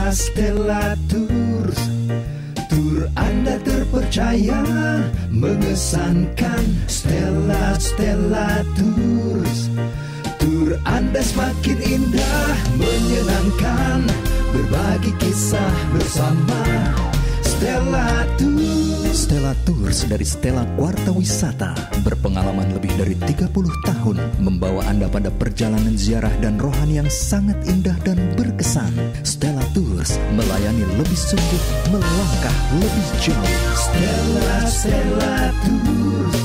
Stella Tours, tur Anda terpercaya, mengesankan. Stella Tours, tur Anda semakin indah, menyenangkan, berbagi kisah bersama. Stella Tours. Stella Tours dari Stella Kuarta Wisata berpengalaman lebih dari 30 tahun membawa Anda pada perjalanan ziarah dan rohani yang sangat indah dan berkesan. Stella Tours melayani lebih sungguh, melangkah lebih jauh. Stella Tours,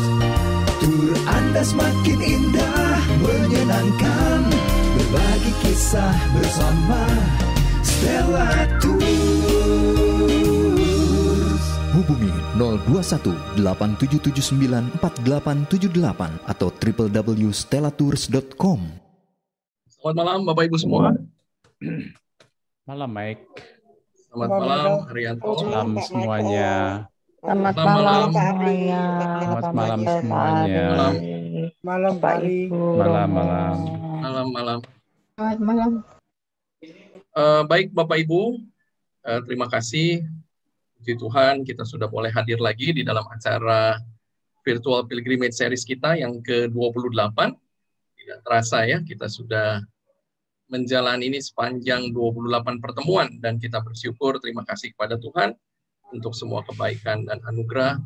tur Anda semakin indah, menyenangkan, berbagi kisah bersama. Stella Tours. Hubungi 021 8779 4878 atau www.stellatours.com. Selamat malam Bapak Ibu semua. Malam Mike. Selamat malam Haryanto. Malam semuanya. Selamat malam semuanya. Selamat malam semuanya. Malam Pak Ibu. Malam. Selamat malam. Baik Bapak Ibu, terima kasih. Puji Tuhan kita sudah boleh hadir lagi di dalam acara Virtual Pilgrimage Series kita yang ke-28. Tidak terasa ya, kita sudah menjalani ini sepanjang 28 pertemuan dan kita bersyukur, terima kasih kepada Tuhan untuk semua kebaikan dan anugerah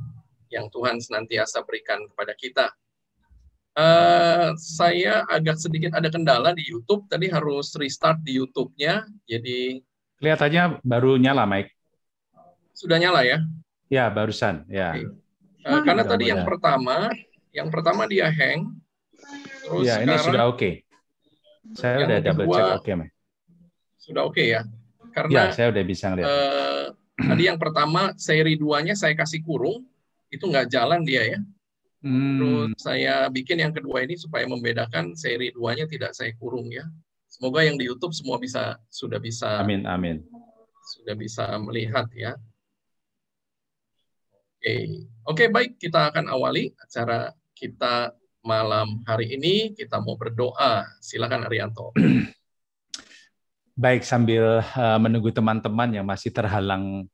yang Tuhan senantiasa berikan kepada kita. Saya agak sedikit ada kendala di YouTube, tadi harus restart di YouTube-nya, jadi Kelihatannya baru nyala Mike. sudah nyala ya? Ya, barusan. Ya. Okay. Karena tadi yang pertama dia hang, terus ya, ini sudah oke. Saya udah double check oke, Mike. Sudah oke ya? Karena ya, saya udah bisa ngeliat. Tadi yang pertama, seri 2-nya saya kasih kurung, itu nggak jalan dia ya. Terus saya bikin yang kedua ini supaya membedakan seri 2-nya tidak saya kurung ya. Semoga yang di YouTube semua sudah bisa. Amin. Sudah bisa melihat ya. Oke, baik, kita akan awali acara kita malam hari ini. Kita mau berdoa. Silakan Arianto. Baik, sambil menunggu teman-teman yang masih terhalang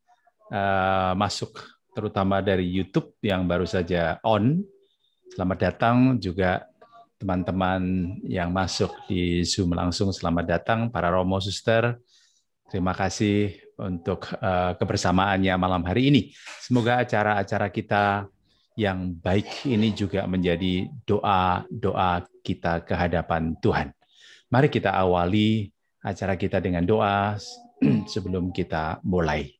masuk, terutama dari YouTube yang baru saja on. Selamat datang juga teman-teman yang masuk di Zoom langsung. Selamat datang para Romo Suster. Terima kasih untuk kebersamaannya malam hari ini. Semoga acara-acara kita yang baik ini juga menjadi doa-doa kita ke hadapan Tuhan. Mari kita awali acara kita dengan doa sebelum kita mulai.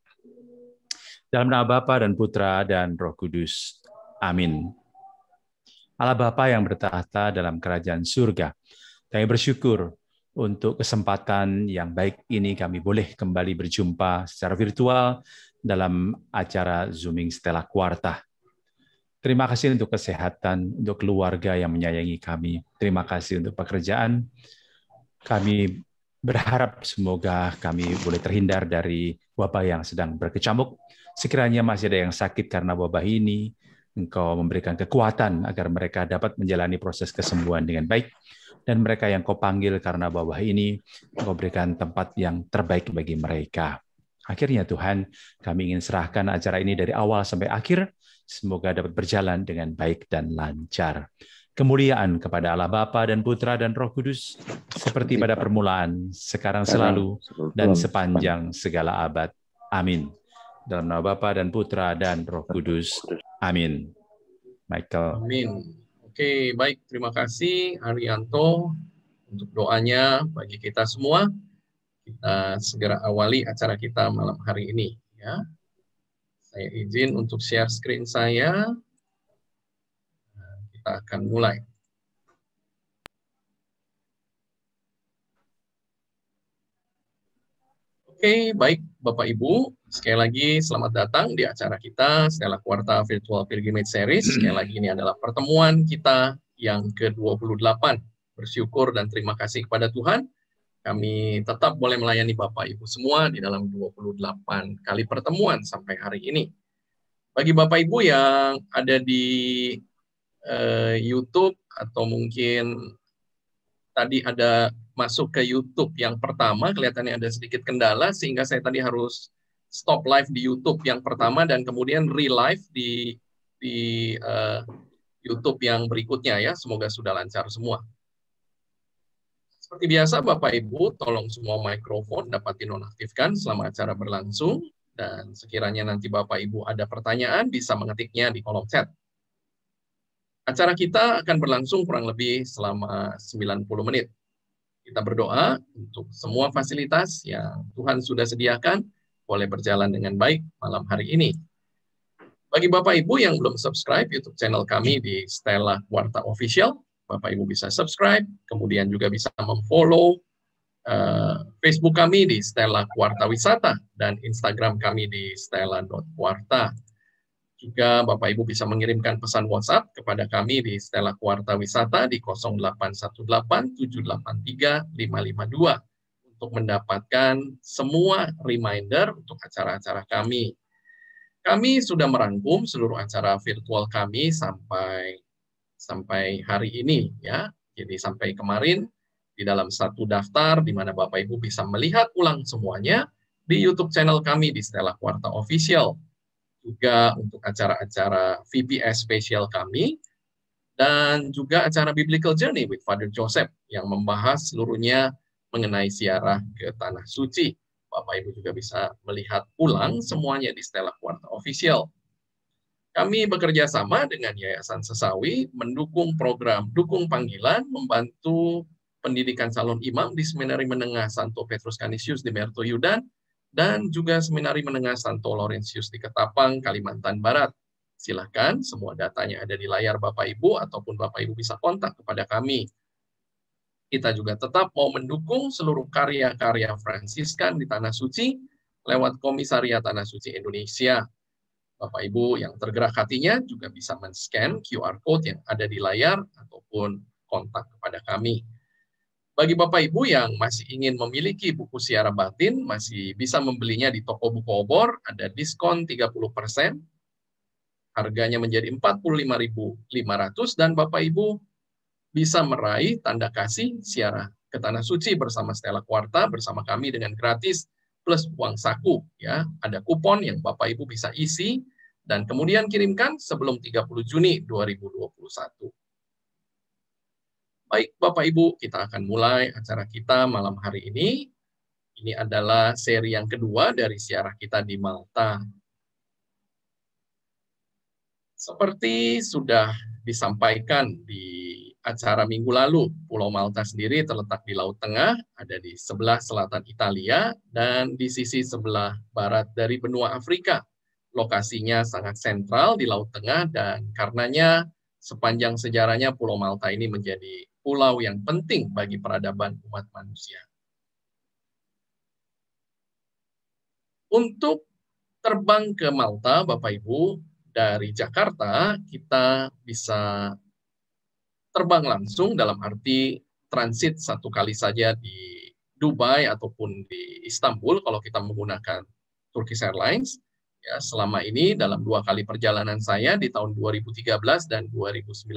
Dalam nama Bapa dan Putra dan Roh Kudus. Amin. Allah Bapa yang bertahta dalam kerajaan surga, kami bersyukur untuk kesempatan yang baik ini kami boleh kembali berjumpa secara virtual dalam acara Zooming Stella Kuarta. Terima kasih untuk kesehatan, untuk keluarga yang menyayangi kami. Terima kasih untuk pekerjaan. Kami berharap semoga kami boleh terhindar dari wabah yang sedang berkecamuk. Sekiranya masih ada yang sakit karena wabah ini, Engkau memberikan kekuatan agar mereka dapat menjalani proses kesembuhan dengan baik. Dan mereka yang Kau panggil karena wabah ini, Kau berikan tempat yang terbaik bagi mereka. Akhirnya Tuhan, kami ingin serahkan acara ini dari awal sampai akhir. Semoga dapat berjalan dengan baik dan lancar. Kemuliaan kepada Allah Bapa dan Putra dan Roh Kudus, seperti pada permulaan, sekarang selalu, dan sepanjang segala abad. Amin. Dalam nama Bapa dan Putra dan Roh Kudus. Amin. Michael. Amin. Oke, baik. Terima kasih Arianto untuk doanya bagi kita semua. Kita segera awali acara kita malam hari ini. Ya. Saya izin untuk share screen saya. Kita akan mulai. Oke, baik Bapak Ibu. Sekali lagi selamat datang di acara kita Stella Kuarta Virtual Pilgrimage Series. Sekali lagi ini adalah pertemuan kita yang ke-28. Bersyukur dan terima kasih kepada Tuhan. Kami tetap boleh melayani Bapak Ibu semua di dalam 28 kali pertemuan sampai hari ini. Bagi Bapak Ibu yang ada di YouTube atau mungkin tadi ada masuk ke YouTube yang pertama, kelihatannya ada sedikit kendala, sehingga saya tadi harus stop live di YouTube yang pertama dan kemudian re-live di YouTube yang berikutnya ya. Semoga sudah lancar semua. Seperti biasa, Bapak Ibu, tolong semua mikrofon dapat dinonaktifkan selama acara berlangsung. Dan sekiranya nanti Bapak Ibu ada pertanyaan, bisa mengetiknya di kolom chat. Acara kita akan berlangsung kurang lebih selama 90 menit. Kita berdoa untuk semua fasilitas yang Tuhan sudah sediakan boleh berjalan dengan baik malam hari ini. Bagi Bapak Ibu yang belum subscribe YouTube channel kami di Stella Kuarta Official, Bapak Ibu bisa subscribe, kemudian juga bisa memfollow Facebook kami di Stella Kuarta Wisata dan Instagram kami di stella.kuarta. Juga Bapak Ibu bisa mengirimkan pesan WhatsApp kepada kami di Stella Kuarta Wisata di 0818-783-552 untuk mendapatkan semua reminder untuk acara-acara kami. Kami sudah merangkum seluruh acara virtual kami sampai hari ini ya. Jadi sampai kemarin di dalam satu daftar di mana Bapak Ibu bisa melihat ulang semuanya di YouTube channel kami di Stella Kuarta Official. Juga untuk acara-acara VPS spesial kami, dan juga acara Biblical Journey with Father Joseph yang membahas seluruhnya mengenai ziarah ke Tanah Suci. Bapak Ibu juga bisa melihat ulang semuanya di Stella Kuarta Official. Kami bekerja sama dengan Yayasan Sesawi, mendukung program Dukung Panggilan, membantu pendidikan calon imam di Seminari Menengah Santo Petrus Canisius di Mertoyudan, dan juga Seminari Menengah Santo Laurentius di Ketapang, Kalimantan Barat. Silakan, semua datanya ada di layar Bapak Ibu, ataupun Bapak Ibu bisa kontak kepada kami. Kita juga tetap mau mendukung seluruh karya-karya Fransiskan di Tanah Suci lewat Komisariat Tanah Suci Indonesia. Bapak Ibu yang tergerak hatinya juga bisa men-scan QR Code yang ada di layar, ataupun kontak kepada kami. Bagi Bapak Ibu yang masih ingin memiliki buku Siara Batin, masih bisa membelinya di toko buku obor, ada diskon 30%, harganya menjadi 45.500, dan Bapak Ibu bisa meraih tanda kasih Siara ke Tanah Suci bersama Stella Kuarta, bersama kami dengan gratis, plus uang saku. Ya, ada kupon yang Bapak Ibu bisa isi, dan kemudian kirimkan sebelum 30 Juni 2021. Baik, Bapak Ibu, kita akan mulai acara kita malam hari ini. Ini adalah seri yang kedua dari siarah kita di Malta. Seperti sudah disampaikan di acara minggu lalu, Pulau Malta sendiri terletak di Laut Tengah, ada di sebelah selatan Italia, dan di sisi sebelah barat dari benua Afrika. Lokasinya sangat sentral di Laut Tengah, dan karenanya sepanjang sejarahnya Pulau Malta ini menjadi pulau yang penting bagi peradaban umat manusia. Untuk terbang ke Malta, Bapak Ibu, dari Jakarta, kita bisa terbang langsung dalam arti transit satu kali saja di Dubai ataupun di Istanbul kalau kita menggunakan Turkish Airlines. Ya, selama ini dalam 2 kali perjalanan saya di tahun 2013 dan 2019,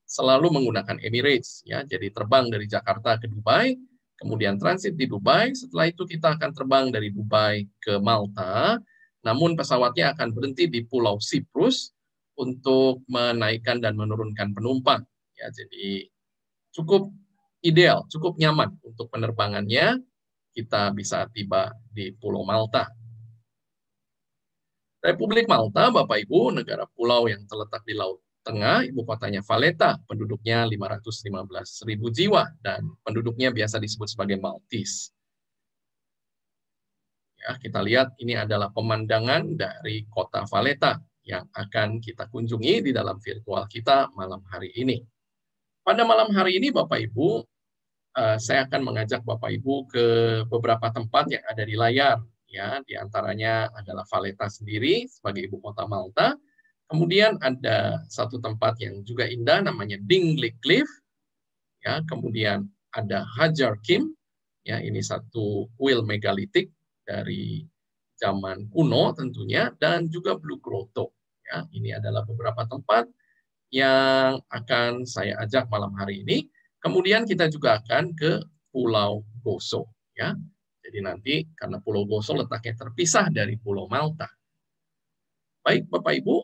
selalu menggunakan Emirates, ya. Jadi terbang dari Jakarta ke Dubai, kemudian transit di Dubai. Setelah itu kita akan terbang dari Dubai ke Malta. Namun pesawatnya akan berhenti di Pulau Siprus untuk menaikkan dan menurunkan penumpang. Ya, jadi cukup ideal, cukup nyaman untuk penerbangannya. Kita bisa tiba di Pulau Malta. Republik Malta, Bapak Ibu, negara pulau yang terletak di Laut Tengah, ibu kotanya Valletta, penduduknya 515.000 jiwa, dan penduduknya biasa disebut sebagai Maltese. Ya, kita lihat ini adalah pemandangan dari kota Valletta yang akan kita kunjungi di dalam virtual kita malam hari ini. Pada malam hari ini, Bapak Ibu, saya akan mengajak Bapak Ibu ke beberapa tempat yang ada di layar. Ya, di antaranya adalah Valletta sendiri sebagai ibu kota Malta. Kemudian ada satu tempat yang juga indah namanya Dingley Cliff. Ya, kemudian ada Hajar Kim. Ya, ini satu kuil megalitik dari zaman kuno tentunya, dan juga Blue Grotto. Ya, ini adalah beberapa tempat yang akan saya ajak malam hari ini. Kemudian kita juga akan ke Pulau Gozo, ya. Jadi nanti karena Pulau Gozo letaknya terpisah dari Pulau Malta. Baik, Bapak Ibu,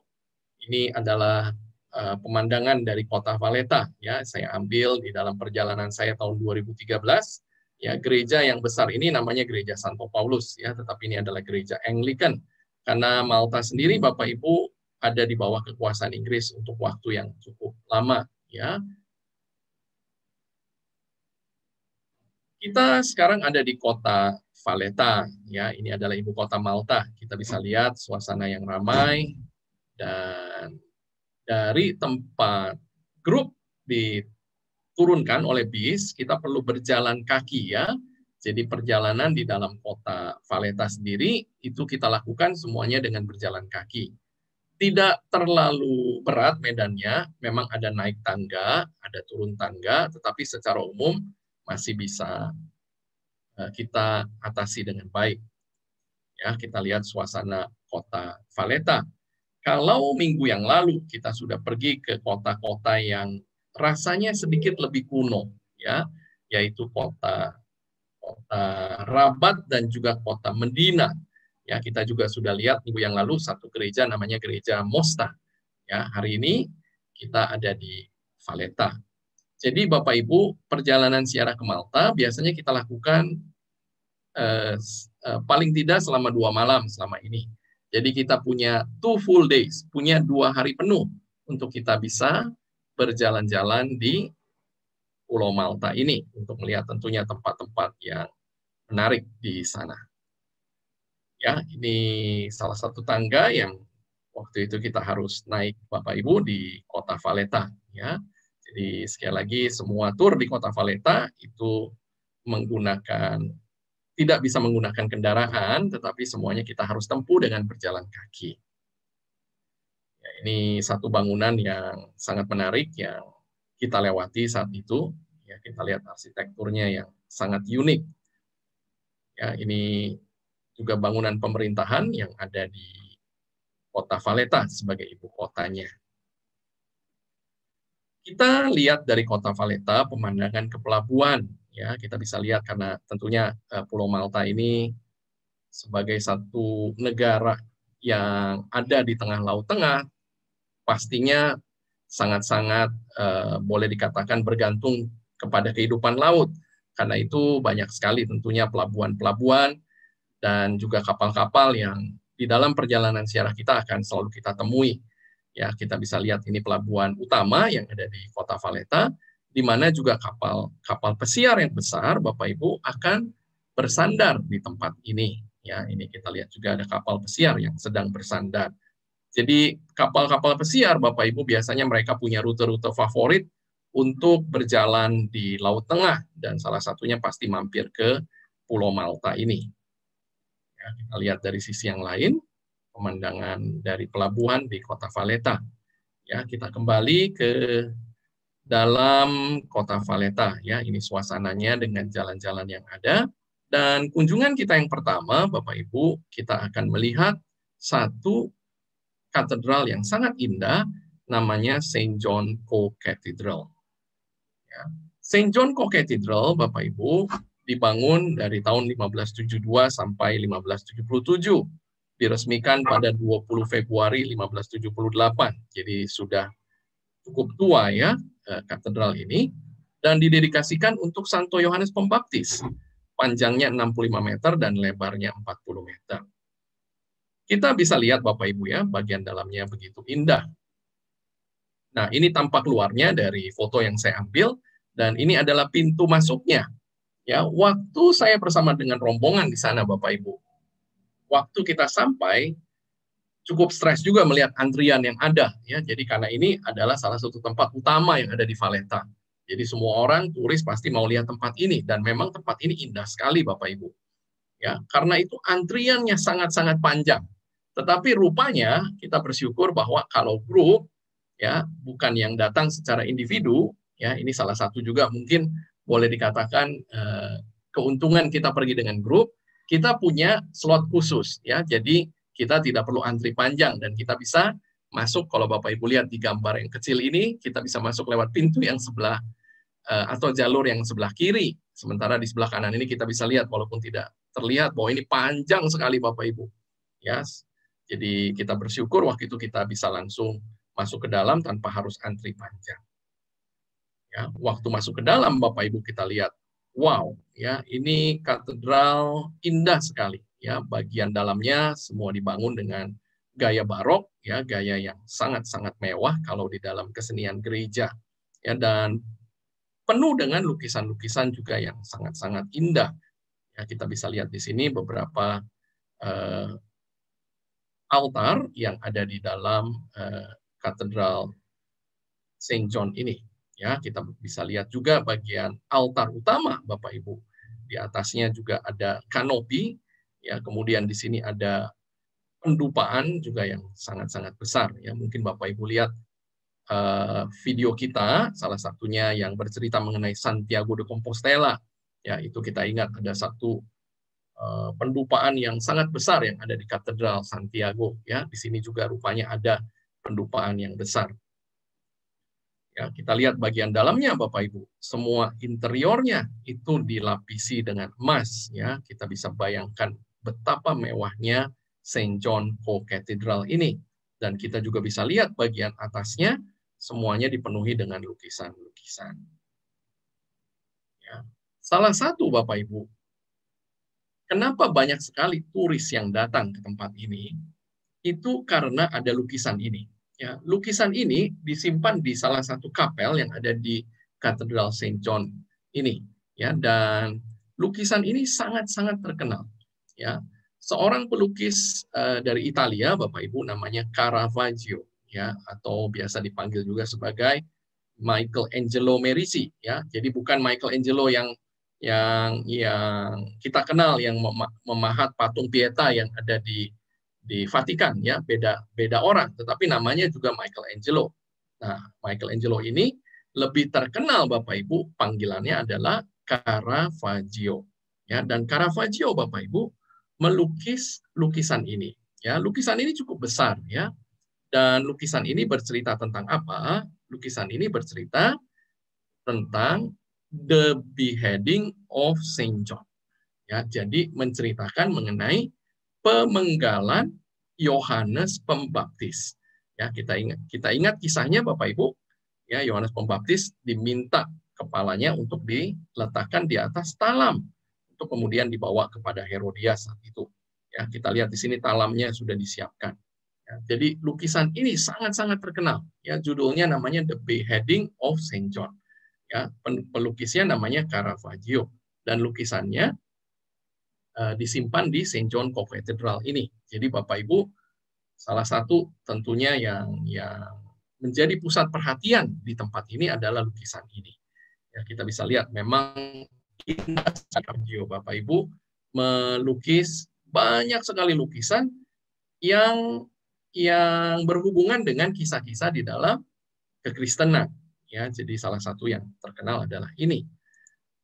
ini adalah pemandangan dari kota Valletta, ya. Saya ambil di dalam perjalanan saya tahun 2013. Ya, gereja yang besar ini namanya Gereja Santo Paulus, ya, tetapi ini adalah gereja Anglican. Karena Malta sendiri, Bapak Ibu, ada di bawah kekuasaan Inggris untuk waktu yang cukup lama, ya. Kita sekarang ada di kota Valletta, ya. Ini adalah ibu kota Malta. Kita bisa lihat suasana yang ramai, dan dari tempat grup diturunkan oleh bis, kita perlu berjalan kaki, ya. Jadi perjalanan di dalam kota Valletta sendiri itu kita lakukan semuanya dengan berjalan kaki. Tidak terlalu berat medannya, memang ada naik tangga, ada turun tangga, tetapi secara umum masih bisa kita atasi dengan baik. Ya, kita lihat suasana kota Valletta. Kalau minggu yang lalu kita sudah pergi ke kota-kota yang rasanya sedikit lebih kuno, ya, yaitu kota Rabat dan juga kota Medina. Ya, kita juga sudah lihat minggu yang lalu satu gereja namanya Gereja Mosta. Ya, hari ini kita ada di Valletta. Jadi Bapak Ibu, perjalanan ziarah ke Malta biasanya kita lakukan paling tidak selama 2 malam selama ini. Jadi kita punya 2 full days, punya 2 hari penuh untuk kita bisa berjalan-jalan di Pulau Malta ini untuk melihat tentunya tempat-tempat yang menarik di sana. Ya, ini salah satu tangga yang waktu itu kita harus naik Bapak Ibu di kota Valletta, ya. Jadi sekali lagi semua tur di kota Valletta itu tidak bisa menggunakan kendaraan, tetapi semuanya kita harus tempuh dengan berjalan kaki. Ya, ini satu bangunan yang sangat menarik yang kita lewati saat itu. Ya, kita lihat arsitekturnya yang sangat unik. Ya, ini juga bangunan pemerintahan yang ada di kota Valletta sebagai ibu kotanya. Kita lihat dari kota Valletta pemandangan ke pelabuhan, ya, kita bisa lihat karena tentunya Pulau Malta ini sebagai satu negara yang ada di tengah Laut Tengah, pastinya sangat-sangat boleh dikatakan bergantung kepada kehidupan laut. Karena itu banyak sekali tentunya pelabuhan-pelabuhan dan juga kapal-kapal yang di dalam perjalanan ziarah kita akan selalu kita temui. Ya, kita bisa lihat ini pelabuhan utama yang ada di kota Valletta, di mana juga kapal pesiar yang besar, Bapak Ibu, akan bersandar di tempat ini. Ya, ini kita lihat juga ada kapal pesiar yang sedang bersandar. Jadi kapal-kapal pesiar, Bapak Ibu, biasanya mereka punya rute-rute favorit untuk berjalan di Laut Tengah, dan salah satunya pasti mampir ke Pulau Malta ini. Ya, kita lihat dari sisi yang lain, pemandangan dari pelabuhan di kota Valletta. Ya, kita kembali ke dalam kota Valletta. Ya, ini suasananya dengan jalan-jalan yang ada. Dan kunjungan kita yang pertama, Bapak Ibu, kita akan melihat satu katedral yang sangat indah, namanya St. John Co-Cathedral. Ya. St. John Co-Cathedral, Bapak Ibu, dibangun dari tahun 1572 sampai 1577. Diresmikan pada 20 Februari 1578. Jadi sudah cukup tua, ya, katedral ini, dan didedikasikan untuk Santo Yohanes Pembaptis. Panjangnya 65 meter dan lebarnya 40 meter. Kita bisa lihat Bapak Ibu, ya, bagian dalamnya begitu indah. Nah, ini tampak luarnya dari foto yang saya ambil, dan ini adalah pintu masuknya. Ya, waktu saya bersama dengan rombongan di sana, Bapak Ibu, waktu kita sampai, cukup stres juga melihat antrian yang ada. Ya, jadi karena ini adalah salah satu tempat utama yang ada di Valletta. Jadi semua orang, turis pasti mau lihat tempat ini. Dan memang tempat ini indah sekali, Bapak Ibu. Ya, karena itu antriannya sangat-sangat panjang. Tetapi rupanya kita bersyukur bahwa kalau grup, ya, bukan yang datang secara individu, ya, ini salah satu juga mungkin boleh dikatakan keuntungan kita pergi dengan grup. Kita punya slot khusus, ya, jadi kita tidak perlu antri panjang dan kita bisa masuk. Kalau Bapak Ibu lihat di gambar yang kecil ini, kita bisa masuk lewat pintu yang sebelah atau jalur yang sebelah kiri. Sementara di sebelah kanan ini kita bisa lihat walaupun tidak terlihat bahwa ini panjang sekali Bapak Ibu. Ya, jadi kita bersyukur waktu itu kita bisa langsung masuk ke dalam tanpa harus antri panjang. Ya, waktu masuk ke dalam Bapak Ibu kita lihat, wow, ya ini katedral indah sekali. Ya, bagian dalamnya semua dibangun dengan gaya barok, ya gaya yang sangat-sangat mewah kalau di dalam kesenian gereja. Ya, dan penuh dengan lukisan-lukisan juga yang sangat-sangat indah. Ya, kita bisa lihat di sini beberapa altar yang ada di dalam katedral Saint John ini. Ya, kita bisa lihat juga bagian altar utama, Bapak Ibu. Di atasnya juga ada kanopi. Ya, kemudian di sini ada pendupaan juga yang sangat-sangat besar. Ya, mungkin Bapak Ibu lihat video kita, salah satunya yang bercerita mengenai Santiago de Compostela. Ya, itu kita ingat ada satu pendupaan yang sangat besar yang ada di Katedral Santiago. Ya, di sini juga rupanya ada pendupaan yang besar. Ya, kita lihat bagian dalamnya, Bapak Ibu. Semua interiornya itu dilapisi dengan emas. Ya, kita bisa bayangkan betapa mewahnya Saint John Co-Cathedral ini. Dan kita juga bisa lihat bagian atasnya semuanya dipenuhi dengan lukisan-lukisan. Ya. Salah satu, Bapak Ibu, kenapa banyak sekali turis yang datang ke tempat ini, itu karena ada lukisan ini. Ya, lukisan ini disimpan di salah satu kapel yang ada di Katedral Saint John ini. Ya, dan lukisan ini sangat-sangat terkenal. Ya, seorang pelukis dari Italia, Bapak Ibu, namanya Caravaggio. Ya, atau biasa dipanggil juga sebagai Michelangelo Merisi, ya. Jadi bukan Michelangelo yang kita kenal yang memahat patung Pieta yang ada di Vatikan, ya, beda orang, tetapi namanya juga Michelangelo. Nah, Michelangelo ini lebih terkenal Bapak Ibu, panggilannya adalah Caravaggio. Ya, dan Caravaggio Bapak Ibu melukis lukisan ini. Ya, lukisan ini cukup besar, ya. Dan lukisan ini bercerita tentang apa? Lukisan ini bercerita tentang the beheading of Saint John. Ya, jadi menceritakan mengenai pemenggalan Yohanes Pembaptis. Ya, kita ingat kisahnya Bapak Ibu. Ya, Yohanes Pembaptis diminta kepalanya untuk diletakkan di atas talam untuk kemudian dibawa kepada Herodias saat itu. Ya, kita lihat di sini talamnya sudah disiapkan. Ya, jadi lukisan ini sangat-sangat terkenal. Ya, judulnya namanya The Beheading of Saint John. Ya, pelukisnya namanya Caravaggio dan lukisannya disimpan di Saint John Co-Cathedral ini. Jadi Bapak Ibu, salah satu tentunya yang menjadi pusat perhatian di tempat ini adalah lukisan ini. Ya, kita bisa lihat memang Caravaggio, Bapak Ibu, melukis banyak sekali lukisan yang berhubungan dengan kisah-kisah di dalam kekristenan. Ya, jadi salah satu yang terkenal adalah ini.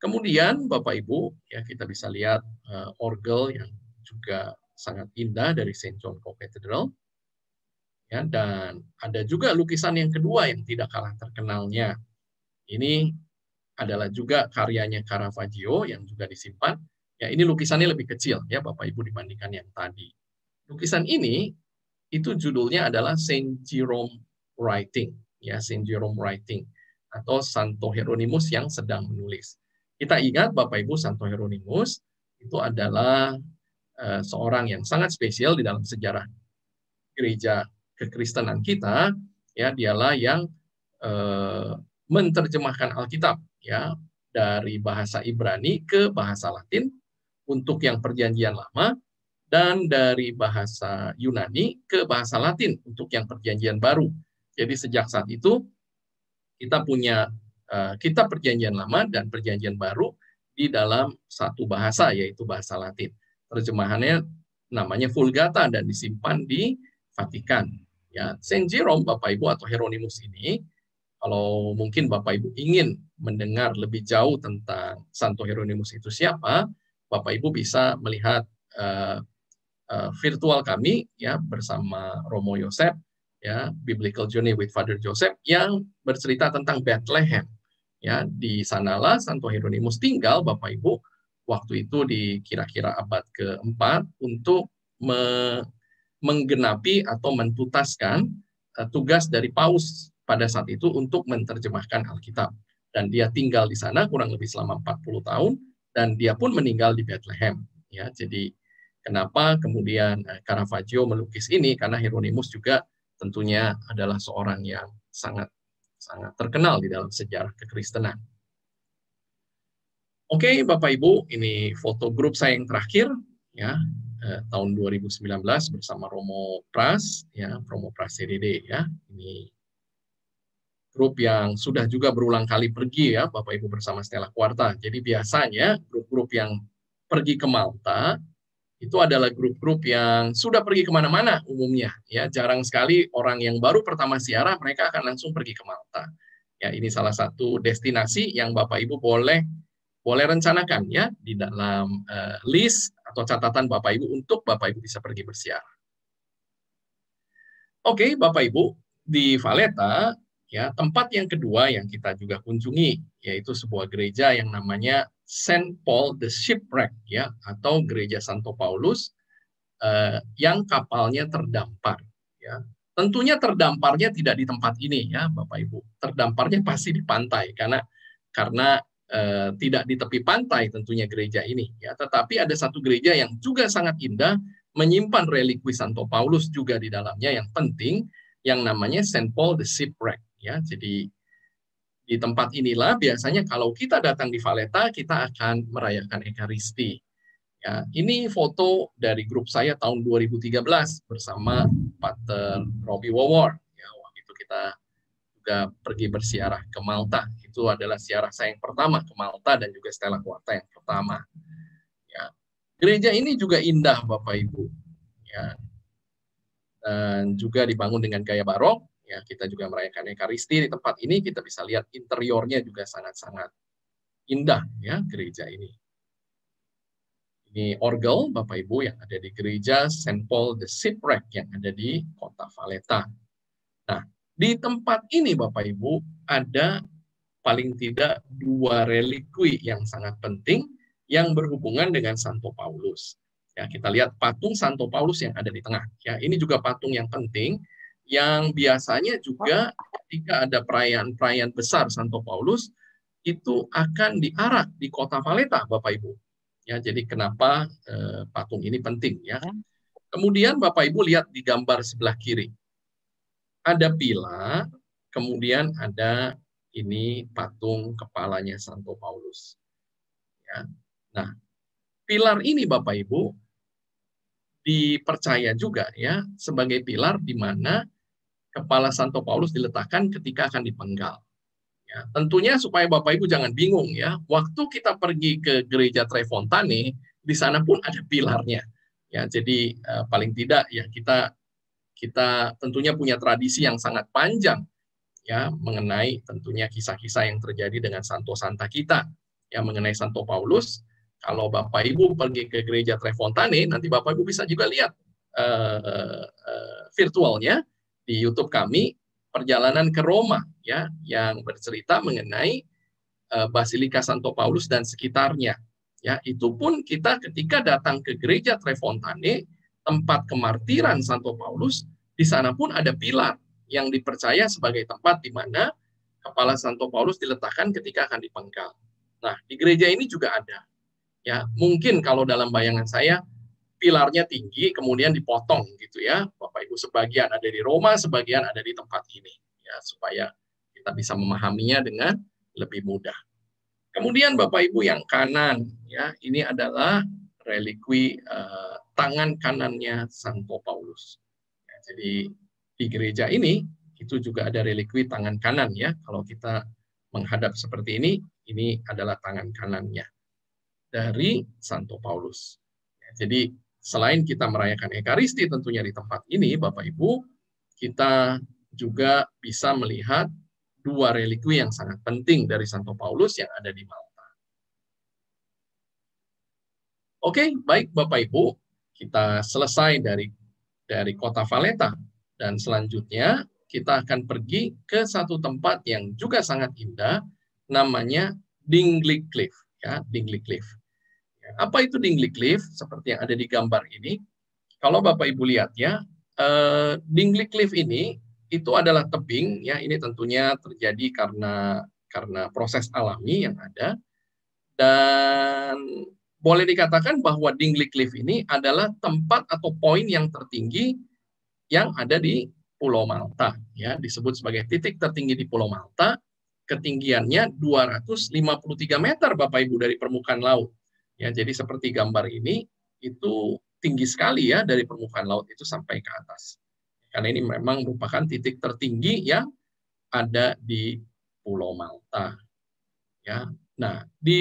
Kemudian Bapak Ibu, ya kita bisa lihat orgel yang juga sangat indah dari Saint John Co-Cathedral. Ya, dan ada juga lukisan yang kedua yang tidak kalah terkenalnya. Ini adalah juga karyanya Caravaggio yang juga disimpan. Ya, ini lukisannya lebih kecil ya Bapak Ibu dibandingkan yang tadi. Lukisan ini itu judulnya adalah Saint Jerome Writing, ya Saint Jerome Writing atau Santo Hieronymus yang sedang menulis. Kita ingat Bapak Ibu, Santo Hieronymus itu adalah seorang yang sangat spesial di dalam sejarah gereja kekristenan kita. Ya, dialah yang menerjemahkan Alkitab ya dari bahasa Ibrani ke bahasa Latin untuk yang Perjanjian Lama, dan dari bahasa Yunani ke bahasa Latin untuk yang Perjanjian Baru. Jadi sejak saat itu kita punya kitab Perjanjian Lama dan Perjanjian Baru di dalam satu bahasa, yaitu bahasa Latin. Terjemahannya namanya Vulgata dan disimpan di Vatikan. Ya, Saint Jerome Bapak Ibu atau Hieronymus ini, kalau mungkin Bapak Ibu ingin mendengar lebih jauh tentang Santo Hieronymus itu siapa, Bapak Ibu bisa melihat virtual kami ya bersama Romo Yosef ya, Biblical Journey with Father Joseph, yang bercerita tentang Bethlehem. Ya, di sanalah Santo Hieronymus tinggal, Bapak Ibu, waktu itu di kira-kira abad ke-4 untuk menggenapi atau mentuntaskan tugas dari Paus pada saat itu untuk menerjemahkan Alkitab. Dan dia tinggal di sana kurang lebih selama 40 tahun, dan dia pun meninggal di Bethlehem. Ya, jadi kenapa kemudian Caravaggio melukis ini? Karena Hieronymus juga tentunya adalah seorang yang sangat terkenal di dalam sejarah kekristenan. Oke, Bapak Ibu, ini foto grup saya yang terakhir, ya, tahun 2019 bersama Romo Pras, ya, Romo Pras CDD, ya. Ini grup yang sudah juga berulang kali pergi, ya, Bapak Ibu, bersama Stella Quarta. Jadi biasanya grup-grup yang pergi ke Malta itu adalah grup-grup yang sudah pergi kemana-mana umumnya. Ya, jarang sekali orang yang baru pertama ziarah mereka akan langsung pergi ke Malta. Ya, ini salah satu destinasi yang Bapak Ibu boleh rencanakan, ya, di dalam list atau catatan Bapak Ibu untuk Bapak Ibu bisa pergi berziarah. Oke, Bapak Ibu, di Valletta, ya, tempat yang kedua yang kita juga kunjungi yaitu sebuah gereja yang namanya Saint Paul the Shipwreck, ya, atau gereja Santo Paulus yang kapalnya terdampar, ya. Tentunya terdamparnya tidak di tempat ini, ya, Bapak Ibu. Terdamparnya pasti di pantai karena tidak di tepi pantai tentunya gereja ini, ya. Tetapi ada satu gereja yang juga sangat indah, menyimpan relikwi Santo Paulus juga di dalamnya yang penting, yang namanya Saint Paul the Shipwreck, ya. Jadi di tempat inilah biasanya kalau kita datang di Valletta, kita akan merayakan Ekaristi. Ya, ini foto dari grup saya tahun 2013 bersama Pater Robbie Wawor. Ya, waktu itu kita juga pergi bersiarah ke Malta. Itu adalah siarah saya yang pertama ke Malta dan juga Stella Quarta yang pertama. Ya, gereja ini juga indah, Bapak Ibu. Ya, dan juga dibangun dengan gaya barok. Ya, kita juga merayakan Ekaristi di tempat ini. Kita bisa lihat interiornya juga sangat-sangat indah, ya, gereja ini. Ini orgel, Bapak Ibu, yang ada di gereja Saint Paul the Shipwreck yang ada di kota Valletta. Nah, di tempat ini, Bapak Ibu, ada paling tidak 2 relikwi yang sangat penting yang berhubungan dengan Santo Paulus. Ya, kita lihat patung Santo Paulus yang ada di tengah. Ya, ini juga patung yang penting, yang biasanya juga ketika ada perayaan-perayaan besar Santo Paulus, itu akan diarak di kota Valletta, Bapak Ibu. Ya, jadi kenapa patung ini penting, ya. Kemudian Bapak Ibu lihat di gambar sebelah kiri. Ada pilar, kemudian ada ini patung kepalanya Santo Paulus. Ya. Nah, pilar ini Bapak Ibu dipercaya juga, ya, sebagai pilar di mana kepala Santo Paulus diletakkan ketika akan dipenggal. Ya, tentunya supaya Bapak Ibu jangan bingung, ya. Waktu kita pergi ke gereja Tre Fontane, di sana pun ada pilarnya. Ya, jadi paling tidak, ya, kita tentunya punya tradisi yang sangat panjang, ya, mengenai tentunya kisah-kisah yang terjadi dengan Santo Santa kita, ya, mengenai Santo Paulus. Kalau Bapak Ibu pergi ke gereja Tre Fontane, nanti Bapak Ibu bisa juga lihat virtualnya di YouTube kami, perjalanan ke Roma, ya, yang bercerita mengenai Basilika Santo Paulus dan sekitarnya. Ya, itu pun kita ketika datang ke gereja Tre Fontane, tempat kemartiran Santo Paulus, di sana pun ada pilar yang dipercaya sebagai tempat di mana kepala Santo Paulus diletakkan ketika akan dipenggal. Nah, di gereja ini juga ada. Ya, mungkin kalau dalam bayangan saya pilarnya tinggi kemudian dipotong gitu, ya, Bapak Ibu, sebagian ada di Roma, sebagian ada di tempat ini, ya, supaya kita bisa memahaminya dengan lebih mudah. Kemudian Bapak Ibu yang kanan, ya, ini adalah relikwi tangan kanannya Santo Paulus. Ya, jadi di gereja ini itu juga ada relikwi tangan kanan, ya. Kalau kita menghadap seperti ini adalah tangan kanannya dari Santo Paulus. Ya, jadi selain kita merayakan Ekaristi tentunya di tempat ini, Bapak Ibu, kita juga bisa melihat 2 relikwi yang sangat penting dari Santo Paulus yang ada di Malta. Oke, baik Bapak Ibu, kita selesai dari kota Valletta, dan selanjutnya kita akan pergi ke satu tempat yang juga sangat indah, namanya Dingley Cliff, ya, Dingley Cliff. Apa itu Dingley Cliff? Seperti yang ada di gambar ini. Kalau Bapak Ibu lihat ya, Dingley Cliff ini itu adalah tebing, ya, ini tentunya terjadi karena proses alami yang ada, dan boleh dikatakan bahwa Dingley Cliff ini adalah tempat atau poin yang tertinggi yang ada di Pulau Malta, ya, disebut sebagai titik tertinggi di Pulau Malta. Ketinggiannya 253 meter Bapak Ibu dari permukaan laut. Ya, jadi seperti gambar ini itu tinggi sekali ya dari permukaan laut itu sampai ke atas. Karena ini memang merupakan titik tertinggi yang ada di Pulau Malta. Ya. Nah, di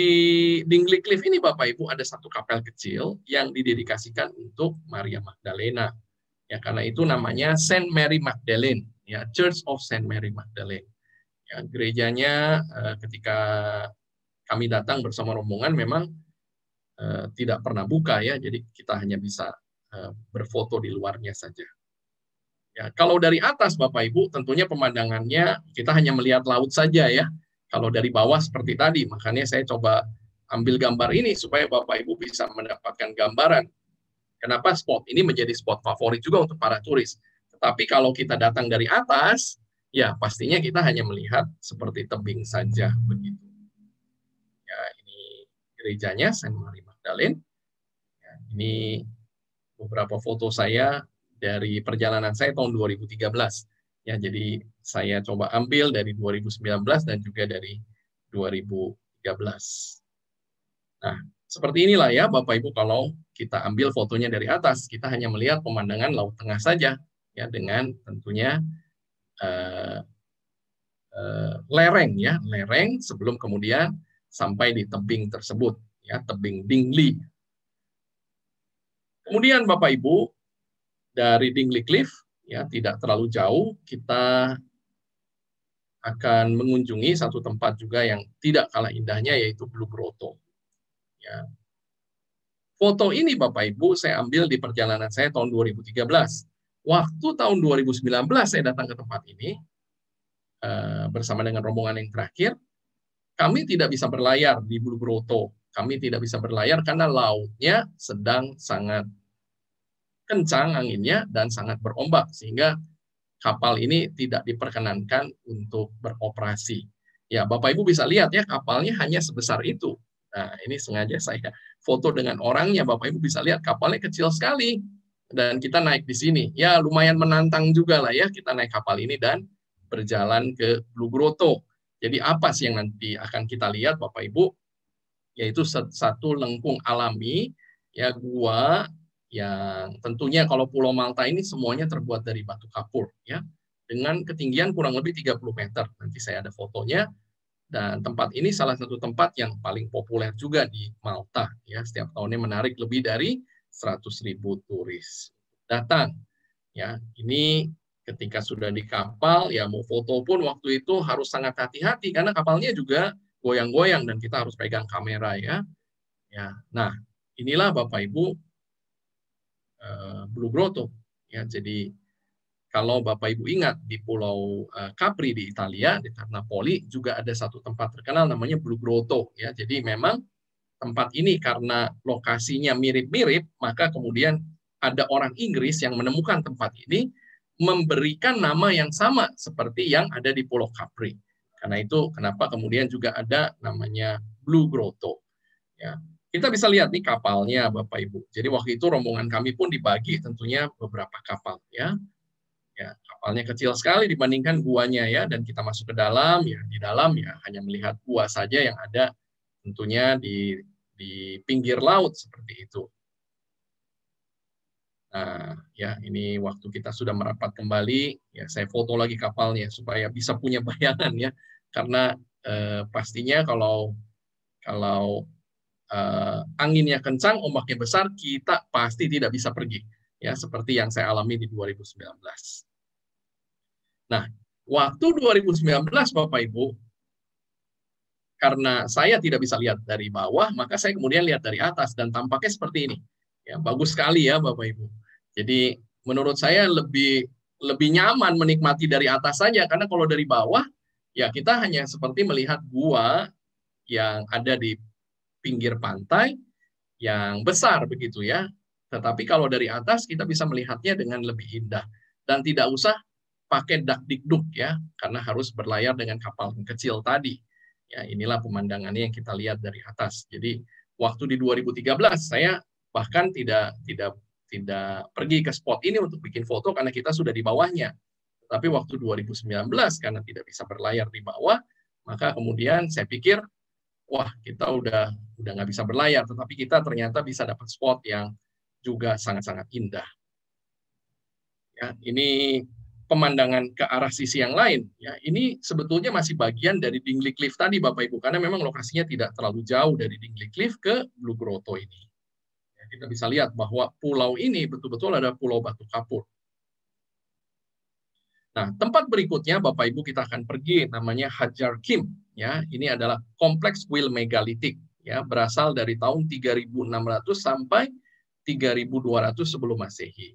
Dingley Cliff ini Bapak Ibu ada satu kapel kecil yang didedikasikan untuk Maria Magdalena. Ya, karena itu namanya Saint Mary Magdalene, ya, Church of Saint Mary Magdalene. Ya, gerejanya ketika kami datang bersama rombongan memang tidak pernah buka, ya, jadi kita hanya bisa berfoto di luarnya saja. Ya, kalau dari atas Bapak Ibu tentunya pemandangannya kita hanya melihat laut saja ya. Kalau dari bawah seperti tadi, makanya saya coba ambil gambar ini supaya Bapak Ibu bisa mendapatkan gambaran. Kenapa spot ini menjadi spot favorit juga untuk para turis. Tetapi kalau kita datang dari atas, ya pastinya kita hanya melihat seperti tebing saja begitu. Ya, ini gerejanya Saint Mary Magdalene. Ya, ini beberapa foto saya dari perjalanan saya tahun 2013. Ya, jadi saya coba ambil dari 2019 dan juga dari 2013. Nah, seperti inilah ya Bapak Ibu kalau kita ambil fotonya dari atas, kita hanya melihat pemandangan Laut Tengah saja, ya, dengan tentunya lereng, ya, lereng sebelum kemudian sampai di tebing tersebut, ya, tebing Dingley. Kemudian Bapak Ibu dari Dingley Cliff, ya, tidak terlalu jauh, kita akan mengunjungi satu tempat juga yang tidak kalah indahnya, yaitu Blue Grotto. Ya. Foto ini Bapak Ibu saya ambil di perjalanan saya tahun 2013. Waktu tahun 2019 saya datang ke tempat ini bersama dengan rombongan yang terakhir, kami tidak bisa berlayar di Blue Grotto. Kami tidak bisa berlayar karena lautnya sedang sangat kencang anginnya dan sangat berombak, sehingga kapal ini tidak diperkenankan untuk beroperasi. Ya, Bapak Ibu bisa lihat ya, kapalnya hanya sebesar itu. Nah, ini sengaja saya foto dengan orangnya, Bapak Ibu bisa lihat kapalnya kecil sekali. Dan kita naik di sini. Ya, lumayan menantang juga lah ya, kita naik kapal ini dan berjalan ke Blue Grotto. Jadi apa sih yang nanti akan kita lihat Bapak Ibu? Yaitu satu lengkung alami, ya, gua yang tentunya kalau Pulau Malta ini semuanya terbuat dari batu kapur, ya, dengan ketinggian kurang lebih 30 meter. Nanti saya ada fotonya. Dan tempat ini salah satu tempat yang paling populer juga di Malta, ya, setiap tahunnya menarik lebih dari 100.000 turis datang. Ya, ini ketika sudah di kapal, ya, mau foto pun waktu itu harus sangat hati-hati karena kapalnya juga goyang-goyang dan kita harus pegang kamera, ya. Ya, nah, inilah Bapak Ibu Blue Grotto, ya. Jadi kalau Bapak Ibu ingat di Pulau Capri di Italia, di Ternopoli juga ada satu tempat terkenal namanya Blue Grotto, ya. Jadi memang tempat ini karena lokasinya mirip-mirip, maka kemudian ada orang Inggris yang menemukan tempat ini, memberikan nama yang sama seperti yang ada di Pulau Capri. Karena itu kenapa kemudian juga ada namanya Blue Grotto, ya. Kita bisa lihat nih kapalnya Bapak Ibu. Jadi waktu itu rombongan kami pun dibagi tentunya beberapa kapal, ya. Ya, kapalnya kecil sekali dibandingkan guanya, ya, dan kita masuk ke dalam, ya, di dalam ya hanya melihat gua saja yang ada tentunya di pinggir laut seperti itu. Nah, ya, ini waktu kita sudah merapat kembali, ya, saya foto lagi kapalnya supaya bisa punya bayangan, ya, karena pastinya kalau anginnya kencang, ombaknya besar, kita pasti tidak bisa pergi, ya, seperti yang saya alami di 2019. Nah, waktu 2019 Bapak Ibu, karena saya tidak bisa lihat dari bawah, maka saya kemudian lihat dari atas dan tampaknya seperti ini. Ya, bagus sekali ya Bapak Ibu. Jadi menurut saya lebih nyaman menikmati dari atas saja, karena kalau dari bawah Ya, kita hanya seperti melihat gua yang ada di pinggir pantai yang besar begitu ya. Tetapi kalau dari atas kita bisa melihatnya dengan lebih indah dan tidak usah pakai dak-dikduk ya, karena harus berlayar dengan kapal yang kecil tadi. Ya, inilah pemandangannya yang kita lihat dari atas. Jadi waktu di 2013 saya bahkan tidak pergi ke spot ini untuk bikin foto karena kita sudah di bawahnya. Tapi waktu 2019 karena tidak bisa berlayar di bawah, maka kemudian saya pikir, wah kita udah nggak bisa berlayar, tetapi kita ternyata bisa dapat spot yang juga sangat-sangat indah. Ya, ini pemandangan ke arah sisi yang lain. Ya, ini sebetulnya masih bagian dari Dingley Cliff tadi, Bapak Ibu, karena memang lokasinya tidak terlalu jauh dari Dingley Cliff ke Blue Grotto ini. Ya, kita bisa lihat bahwa pulau ini betul-betul ada Pulau Batu Kapur. Nah, tempat berikutnya Bapak Ibu kita akan pergi namanya Hajar Kim. Ya, ini adalah kompleks kuil megalitik. Ya, berasal dari tahun 3600 sampai 3200 sebelum Masehi.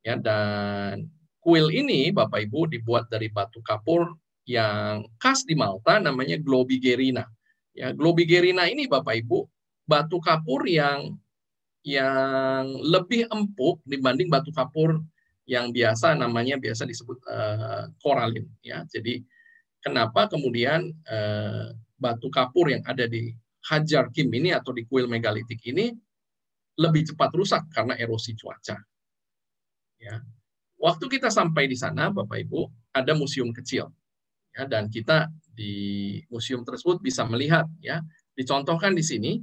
Ya, dan kuil ini Bapak Ibu dibuat dari batu kapur yang khas di Malta namanya Globigerina. Ya, Globigerina ini Bapak Ibu batu kapur yang lebih empuk dibanding batu kapur yang biasa biasa disebut koralin ya. Jadi kenapa kemudian batu kapur yang ada di Hajar Kim ini atau di kuil megalitik ini lebih cepat rusak karena erosi cuaca. Ya. Waktu kita sampai di sana Bapak Ibu ada museum kecil. Ya, dan kita di museum tersebut bisa melihat ya, dicontohkan di sini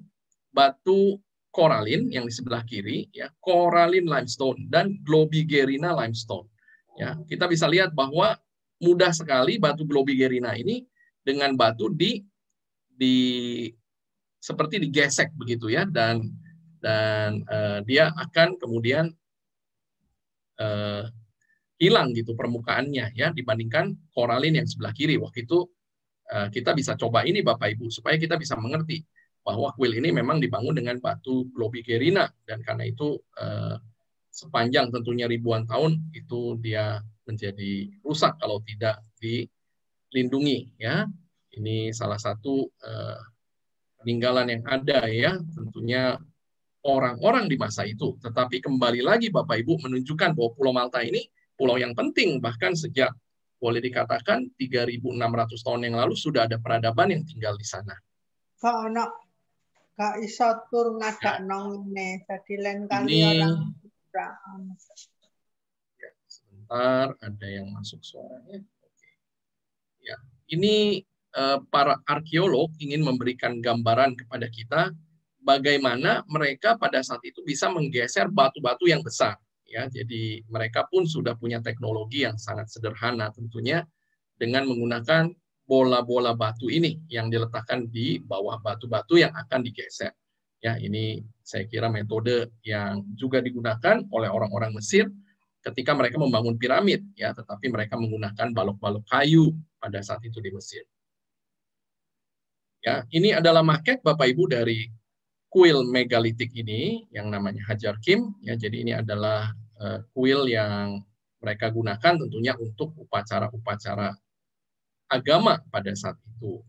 batu koralin yang di sebelah kiri, ya, koralin limestone dan Globigerina limestone. Ya, kita bisa lihat bahwa mudah sekali batu Globigerina ini dengan batu seperti digesek begitu ya, dan dia akan kemudian hilang gitu permukaannya ya dibandingkan koralin yang sebelah kiri. Waktu itu kita bisa coba ini Bapak Ibu supaya kita bisa mengerti bahwa kuil ini memang dibangun dengan batu Globigerina dan karena itu sepanjang tentunya ribuan tahun itu dia menjadi rusak kalau tidak dilindungi ya. Ini salah satu peninggalan yang ada ya, tentunya orang-orang di masa itu. Tetapi kembali lagi Bapak Ibu menunjukkan bahwa Pulau Malta ini pulau yang penting bahkan sejak boleh dikatakan 3.600 tahun yang lalu sudah ada peradaban yang tinggal di sana. Gak iso tur ngadak nong ini, jadi lain kali orang. Ya, sebentar, ada yang masuk suaranya. Oke. Ya, ini para arkeolog ingin memberikan gambaran kepada kita bagaimana mereka pada saat itu bisa menggeser batu-batu yang besar. Ya, jadi mereka pun sudah punya teknologi yang sangat sederhana tentunya dengan menggunakan bola-bola batu ini yang diletakkan di bawah batu-batu yang akan digeser. Ya, ini saya kira metode yang juga digunakan oleh orang-orang Mesir ketika mereka membangun piramid, ya, tetapi mereka menggunakan balok-balok kayu pada saat itu di Mesir. Ya, ini adalah maket Bapak Ibu dari kuil megalitik ini yang namanya Hajar Kim. Ya, jadi ini adalah kuil yang mereka gunakan tentunya untuk upacara-upacara agama pada saat itu.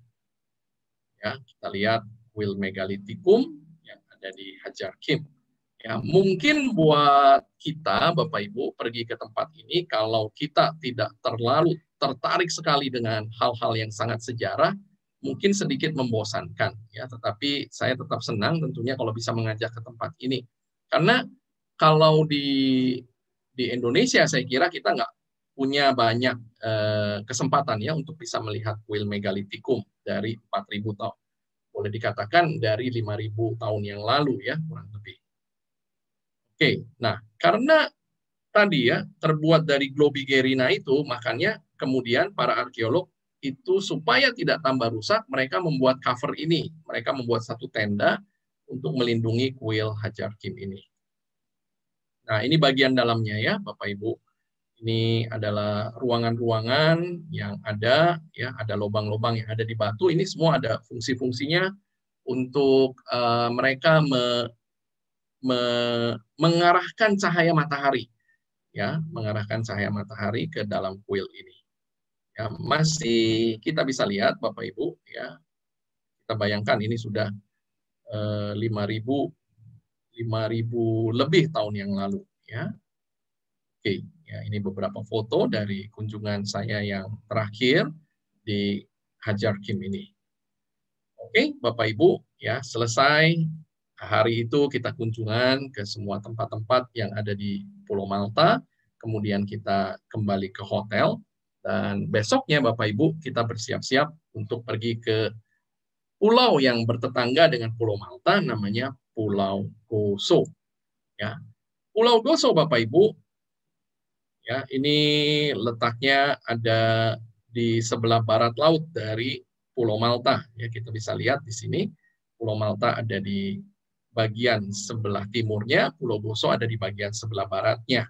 Ya, kita lihat kuil megalitikum yang ada di Hajar Kim. Ya, mungkin buat kita Bapak Ibu pergi ke tempat ini kalau kita tidak terlalu tertarik sekali dengan hal-hal yang sangat sejarah, mungkin sedikit membosankan ya, tetapi saya tetap senang tentunya kalau bisa mengajak ke tempat ini. Karena kalau di Indonesia saya kira kita nggak punya banyak kesempatan ya untuk bisa melihat kuil megalitikum dari 4.000 tahun. Boleh dikatakan dari 5.000 tahun yang lalu ya, kurang lebih. Oke, nah karena tadi ya terbuat dari Globigerina itu, makanya kemudian para arkeolog itu supaya tidak tambah rusak, mereka membuat cover ini. Mereka membuat satu tenda untuk melindungi kuil Hajar Kim ini. Nah, ini bagian dalamnya ya, Bapak Ibu. Ini adalah ruangan-ruangan yang ada, ya, ada lubang-lubang yang ada di batu. Ini semua ada fungsi-fungsinya untuk mereka mengarahkan cahaya matahari, ya, mengarahkan cahaya matahari ke dalam kuil ini. Ya, masih kita bisa lihat Bapak Ibu ya. Kita bayangkan ini sudah 5.000 lebih tahun yang lalu ya. Oke, ya ini beberapa foto dari kunjungan saya yang terakhir di Hajar Kim ini. Oke, Bapak Ibu, ya selesai hari itu kita kunjungan ke semua tempat-tempat yang ada di Pulau Malta, kemudian kita kembali ke hotel, dan besoknya Bapak Ibu kita bersiap-siap untuk pergi ke pulau yang bertetangga dengan Pulau Malta, namanya Pulau Gozo. Ya, Pulau Gozo Bapak Ibu, ya ini letaknya ada di sebelah barat laut dari Pulau Malta. Ya, kita bisa lihat di sini Pulau Malta ada di bagian sebelah timurnya, Pulau Gozo ada di bagian sebelah baratnya.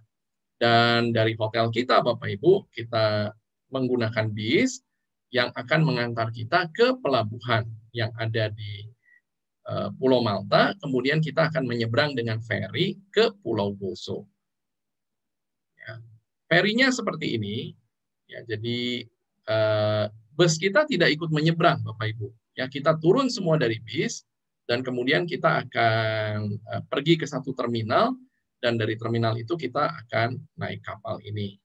Dan dari hotel kita Bapak Ibu, kita menggunakan bis yang akan mengantar kita ke pelabuhan yang ada di Pulau Malta, kemudian kita akan menyeberang dengan feri ke Pulau Gozo. Ya. Ferinya seperti ini, ya, jadi bus kita tidak ikut menyeberang, Bapak Ibu. Ya, kita turun semua dari bis, dan kemudian kita akan pergi ke satu terminal, dan dari terminal itu kita akan naik kapal ini.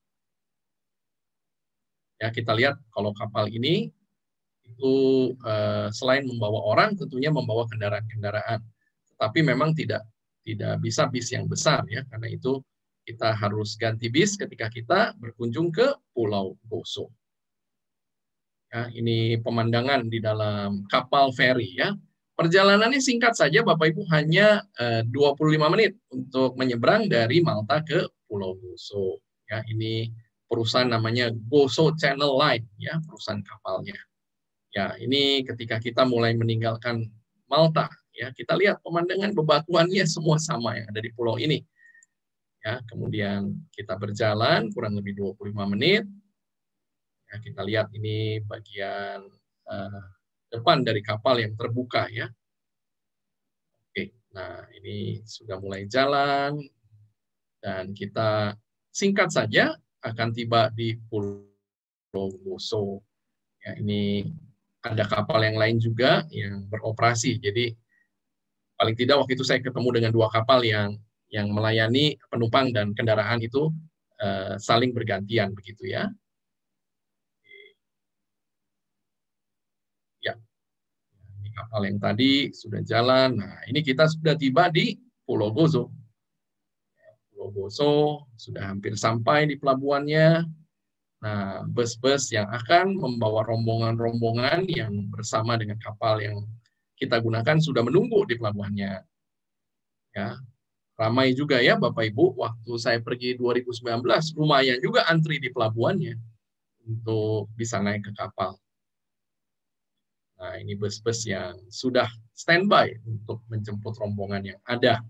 Ya, kita lihat kalau kapal ini itu selain membawa orang, tentunya membawa kendaraan-kendaraan. Tetapi memang tidak bisa bis yang besar ya, karena itu kita harus ganti bis ketika kita berkunjung ke Pulau Gozo. Ya, ini pemandangan di dalam kapal feri ya. Perjalanannya singkat saja Bapak Ibu, hanya 25 menit untuk menyeberang dari Malta ke Pulau Gozo. Ya, ini perusahaan namanya Gozo Channel Line ya, perusahaan kapalnya. Ya, ini ketika kita mulai meninggalkan Malta ya, kita lihat pemandangan bebatuannya semua sama yang ada di pulau ini. Ya, kemudian kita berjalan kurang lebih 25 menit. Ya, kita lihat ini bagian depan dari kapal yang terbuka ya. Oke, nah ini sudah mulai jalan dan kita singkat saja akan tiba di Pulau Gozo. Ya, ini ada kapal yang lain juga yang beroperasi. Jadi paling tidak waktu itu saya ketemu dengan 2 kapal yang melayani penumpang dan kendaraan itu saling bergantian begitu ya. Ya, ini kapal yang tadi sudah jalan. Nah, ini kita sudah tiba di Pulau Gozo. Pulau Gozo sudah hampir sampai di pelabuhannya. Nah, bus-bus yang akan membawa rombongan-rombongan yang bersama dengan kapal yang kita gunakan sudah menunggu di pelabuhannya. Ya, ramai juga ya Bapak Ibu, waktu saya pergi 2019, lumayan juga antri di pelabuhannya untuk bisa naik ke kapal. Nah, ini bus-bus yang sudah standby untuk menjemput rombongan yang ada.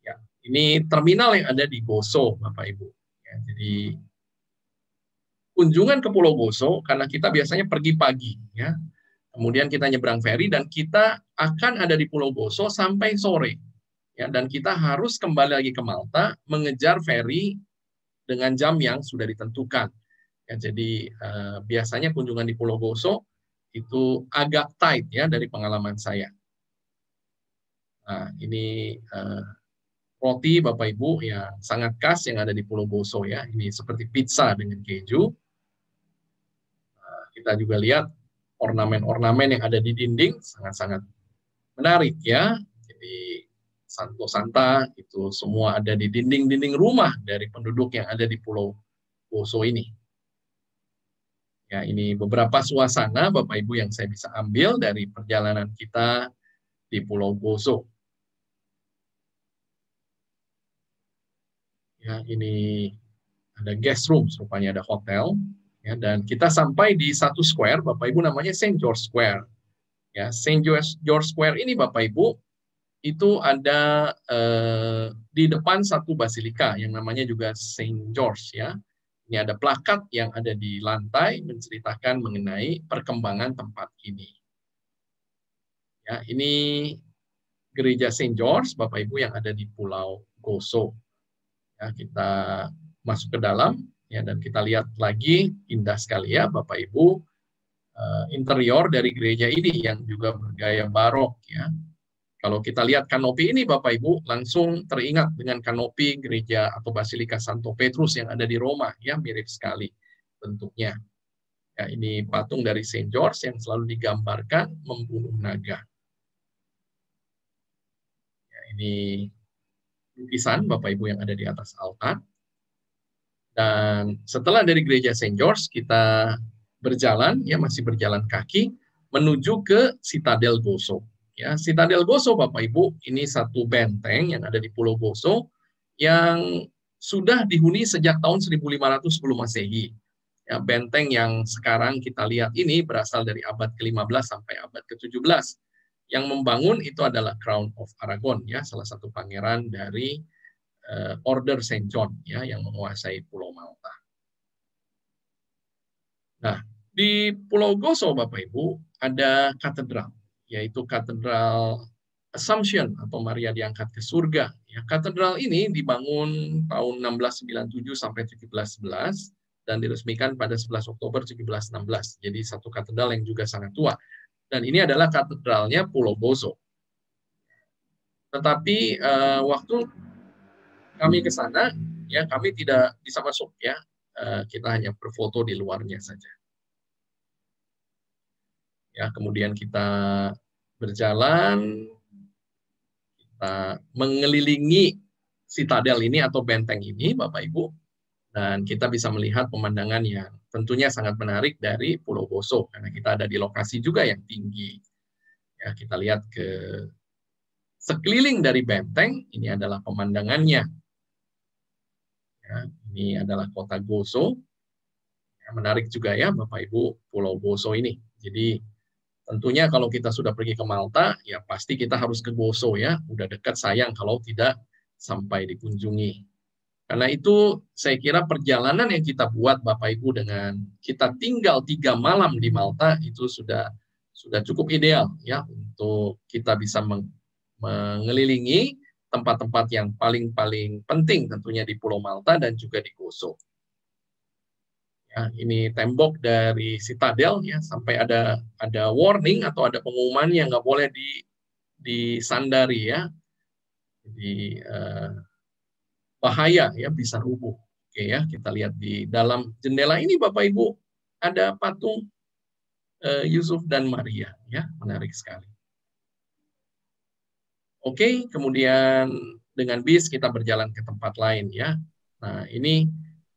Ya, ini terminal yang ada di Gozo, Bapak Ibu. Ya, jadi kunjungan ke Pulau Gozo, karena kita biasanya pergi pagi, ya. Kemudian kita nyebrang feri dan kita akan ada di Pulau Gozo sampai sore. Ya, dan kita harus kembali lagi ke Malta mengejar feri dengan jam yang sudah ditentukan. Ya, jadi biasanya kunjungan di Pulau Gozo itu agak tight ya dari pengalaman saya. Nah, ini roti Bapak Ibu yang sangat khas yang ada di Pulau Gozo ya. Ini seperti pizza dengan keju. Kita juga lihat ornamen-ornamen yang ada di dinding sangat-sangat menarik ya. Jadi Santo Santa itu semua ada di dinding-dinding rumah dari penduduk yang ada di Pulau Gozo ini. Ya, ini beberapa suasana Bapak Ibu yang saya bisa ambil dari perjalanan kita di Pulau Gozo. Ya, ini ada guest room, rupanya ada hotel. Ya, dan kita sampai di satu square, Bapak Ibu, namanya St. George Square. Ya, St. George Square ini, Bapak Ibu, itu ada di depan satu basilika yang namanya juga St. George. Ya, ini ada plakat yang ada di lantai menceritakan mengenai perkembangan tempat ini. Ya, ini gereja St. George, Bapak Ibu, yang ada di Pulau Gozo. Ya, kita masuk ke dalam. Ya, dan kita lihat lagi, indah sekali ya Bapak Ibu, interior dari gereja ini yang juga bergaya barok ya. Kalau kita lihat kanopi ini Bapak Ibu, langsung teringat dengan kanopi gereja atau Basilika Santo Petrus yang ada di Roma ya, mirip sekali bentuknya. Ya, ini patung dari Saint George yang selalu digambarkan membunuh naga. Ya, ini lukisan Bapak Ibu yang ada di atas altar. Dan setelah dari gereja Saint George, kita berjalan, ya masih berjalan kaki, menuju ke Citadel Gozo. Ya, Citadel Gozo, Bapak Ibu, ini satu benteng yang ada di Pulau Gozo, yang sudah dihuni sejak tahun 1500 sebelum Masehi. Ya, benteng yang sekarang kita lihat ini berasal dari abad ke-15 sampai abad ke-17. Yang membangun itu adalah Crown of Aragon, ya, salah satu pangeran dari Order Saint John ya, yang menguasai Pulau Malta. Nah, di Pulau Gozo Bapak Ibu ada katedral, yaitu Katedral Assumption atau Maria diangkat ke surga. Ya, katedral ini dibangun tahun 1697 sampai 1711 dan diresmikan pada 11 Oktober 1716. Jadi satu katedral yang juga sangat tua. Dan ini adalah katedralnya Pulau Gozo. Tetapi waktu kami ke sana, ya kami tidak bisa masuk ya, kita hanya berfoto di luarnya saja. Ya, kemudian kita berjalan, kita mengelilingi sitadel ini atau benteng ini, Bapak Ibu, dan kita bisa melihat pemandangan yang tentunya sangat menarik dari Pulau Gozo, karena kita ada di lokasi juga yang tinggi. Ya, kita lihat ke sekeliling dari benteng, ini adalah pemandangannya. Ya, ini adalah kota Gozo. Ya, menarik juga ya Bapak Ibu, Pulau Gozo ini. Jadi tentunya kalau kita sudah pergi ke Malta, ya pasti kita harus ke Gozo ya. Udah dekat, sayang kalau tidak sampai dikunjungi. Karena itu saya kira perjalanan yang kita buat Bapak Ibu dengan kita tinggal 3 malam di Malta itu sudah cukup ideal ya untuk kita bisa mengelilingi tempat-tempat yang paling penting tentunya di Pulau Malta dan juga di Gozo. Ya, ini tembok dari Citadel ya, sampai ada warning atau ada pengumuman yang nggak boleh disandari ya. Jadi bahaya ya, bisa rubuh. Oke ya, kita lihat di dalam jendela ini Bapak Ibu ada patung Yusuf dan Maria ya, menarik sekali. Oke, kemudian dengan bis kita berjalan ke tempat lain ya. Nah, ini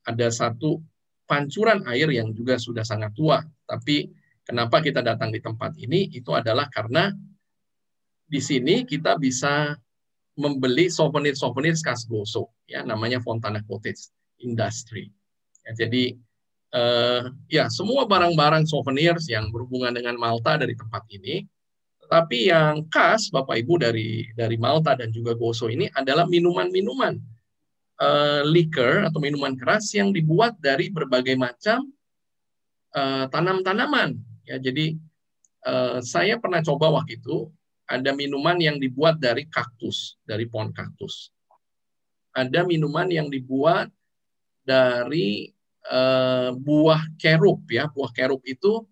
ada satu pancuran air yang juga sudah sangat tua. Tapi kenapa kita datang di tempat ini? Itu adalah karena di sini kita bisa membeli souvenir-souvenir khas Gozo ya, namanya Fontana Cottage Industry. Ya, jadi ya semua barang-barang souvenir yang berhubungan dengan Malta dari tempat ini. Tapi yang khas Bapak Ibu dari Malta dan juga Gozo ini adalah minuman-minuman liquor atau minuman keras yang dibuat dari berbagai macam tanam-tanaman. Ya, jadi saya pernah coba waktu itu ada minuman yang dibuat dari kaktus, dari pohon kaktus. Ada minuman yang dibuat dari buah kerub ya, buah kerub itu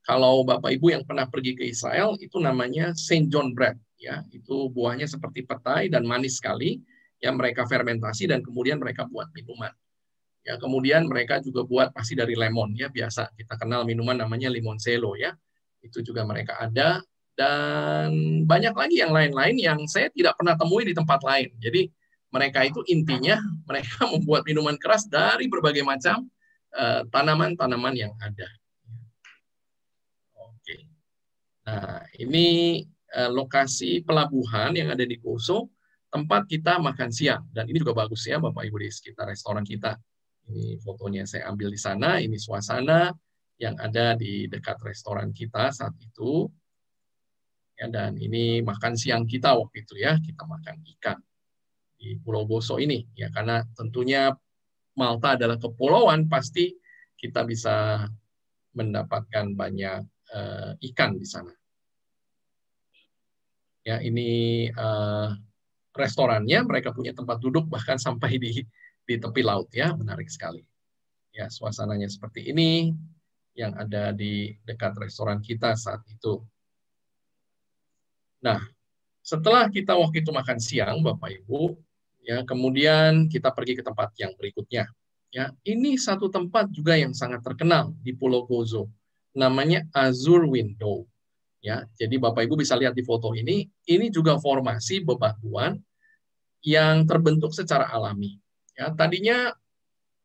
kalau Bapak Ibu yang pernah pergi ke Israel, itu namanya Saint John bread. Ya, itu buahnya seperti petai dan manis sekali. Ya, mereka fermentasi dan kemudian mereka buat minuman. Ya, kemudian mereka juga buat pasti dari lemon. Ya, biasa kita kenal minuman namanya limoncello. Ya, itu juga mereka ada. Dan banyak lagi yang lain-lain yang saya tidak pernah temui di tempat lain. Jadi mereka itu intinya mereka membuat minuman keras dari berbagai macam tanaman-tanaman yang ada. Nah, ini lokasi pelabuhan yang ada di Gozo, tempat kita makan siang. Dan ini juga bagus ya Bapak Ibu di sekitar restoran kita. Ini fotonya saya ambil di sana, ini suasana yang ada di dekat restoran kita saat itu. Ya, dan ini makan siang kita waktu itu ya, kita makan ikan di Pulau Gozo ini. Ya, karena tentunya Malta adalah kepulauan, pasti kita bisa mendapatkan banyak ikan di sana. Ya, ini restorannya, mereka punya tempat duduk bahkan sampai di tepi laut ya, menarik sekali. Ya, suasananya seperti ini yang ada di dekat restoran kita saat itu. Nah, setelah kita waktu itu makan siang, Bapak Ibu, ya, kemudian kita pergi ke tempat yang berikutnya. Ya, ini satu tempat juga yang sangat terkenal di Pulau Gozo, namanya Azure Window. Ya, jadi Bapak Ibu bisa lihat di foto ini juga formasi bebatuan yang terbentuk secara alami. Ya, tadinya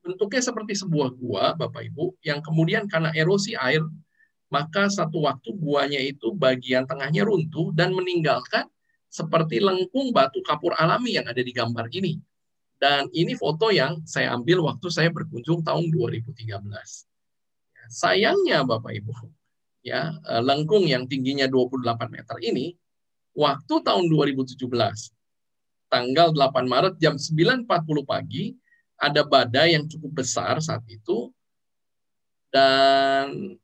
bentuknya seperti sebuah gua, Bapak Ibu, yang kemudian karena erosi air, maka satu waktu guanya itu bagian tengahnya runtuh dan meninggalkan seperti lengkung batu kapur alami yang ada di gambar ini. Dan ini foto yang saya ambil waktu saya berkunjung tahun 2013. Sayangnya Bapak Ibu, ya, lengkung yang tingginya 28 meter ini, waktu tahun 2017, tanggal 8 Maret jam 9.40 pagi, ada badai yang cukup besar saat itu, dan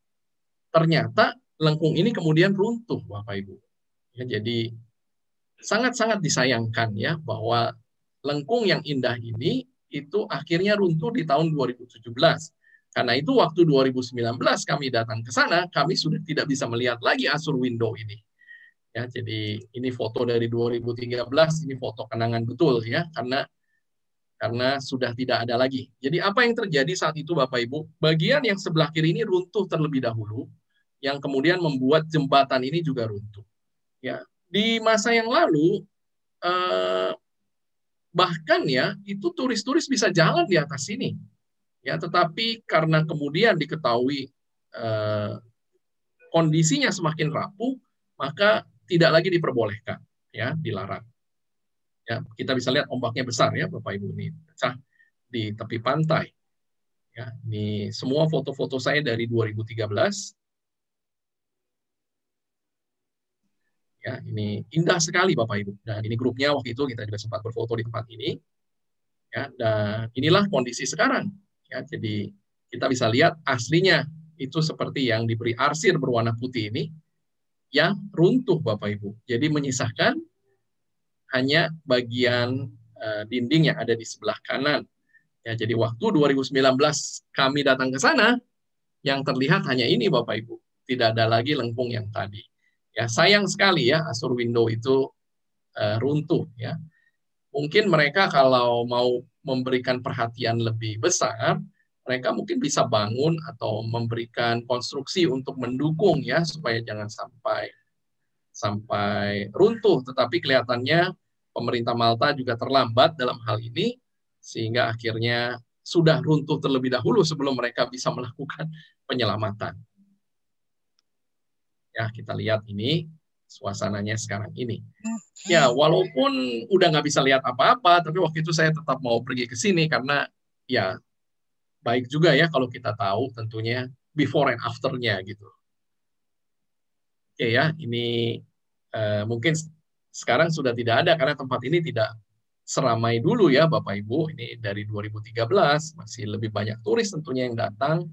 ternyata lengkung ini kemudian runtuh, Bapak Ibu. Ya, jadi sangat-sangat disayangkan ya bahwa lengkung yang indah ini itu akhirnya runtuh di tahun 2017. Karena itu waktu 2019 kami datang ke sana, kami sudah tidak bisa melihat lagi Azure Window ini. Ya, jadi ini foto dari 2013, ini foto kenangan betul ya, karena sudah tidak ada lagi. Jadi apa yang terjadi saat itu Bapak Ibu? Bagian yang sebelah kiri ini runtuh terlebih dahulu, yang kemudian membuat jembatan ini juga runtuh. Ya, di masa yang lalu bahkan ya itu turis-turis bisa jalan di atas sini. Ya, tetapi karena kemudian diketahui kondisinya semakin rapuh, maka tidak lagi diperbolehkan, ya, dilarang. Ya, kita bisa lihat ombaknya besar ya Bapak Ibu, ini pecah di tepi pantai. Ya, ini semua foto-foto saya dari 2013. Ya, ini indah sekali Bapak Ibu. Dan ini grupnya waktu itu kita juga sempat berfoto di tempat ini. Ya, dan inilah kondisi sekarang. Ya, jadi kita bisa lihat aslinya itu seperti yang diberi arsir berwarna putih ini yang runtuh Bapak Ibu. Jadi menyisakan hanya bagian dinding yang ada di sebelah kanan. Ya, jadi waktu 2019 kami datang ke sana, yang terlihat hanya ini Bapak Ibu. Tidak ada lagi lengkung yang tadi. Ya, sayang sekali ya Azure Window itu runtuh ya. Mungkin mereka kalau mau memberikan perhatian lebih besar, mereka mungkin bisa bangun atau memberikan konstruksi untuk mendukung ya supaya jangan sampai runtuh. Tetapi kelihatannya pemerintah Malta juga terlambat dalam hal ini, sehingga akhirnya sudah runtuh terlebih dahulu sebelum mereka bisa melakukan penyelamatan. Ya, kita lihat ini suasananya sekarang ini. Ya, walaupun udah nggak bisa lihat apa-apa, tapi waktu itu saya tetap mau pergi ke sini karena ya baik juga ya kalau kita tahu tentunya before and after-nya gitu. Oke ya, ini mungkin sekarang sudah tidak ada karena tempat ini tidak seramai dulu ya Bapak Ibu. Ini dari 2013, masih lebih banyak turis tentunya yang datang.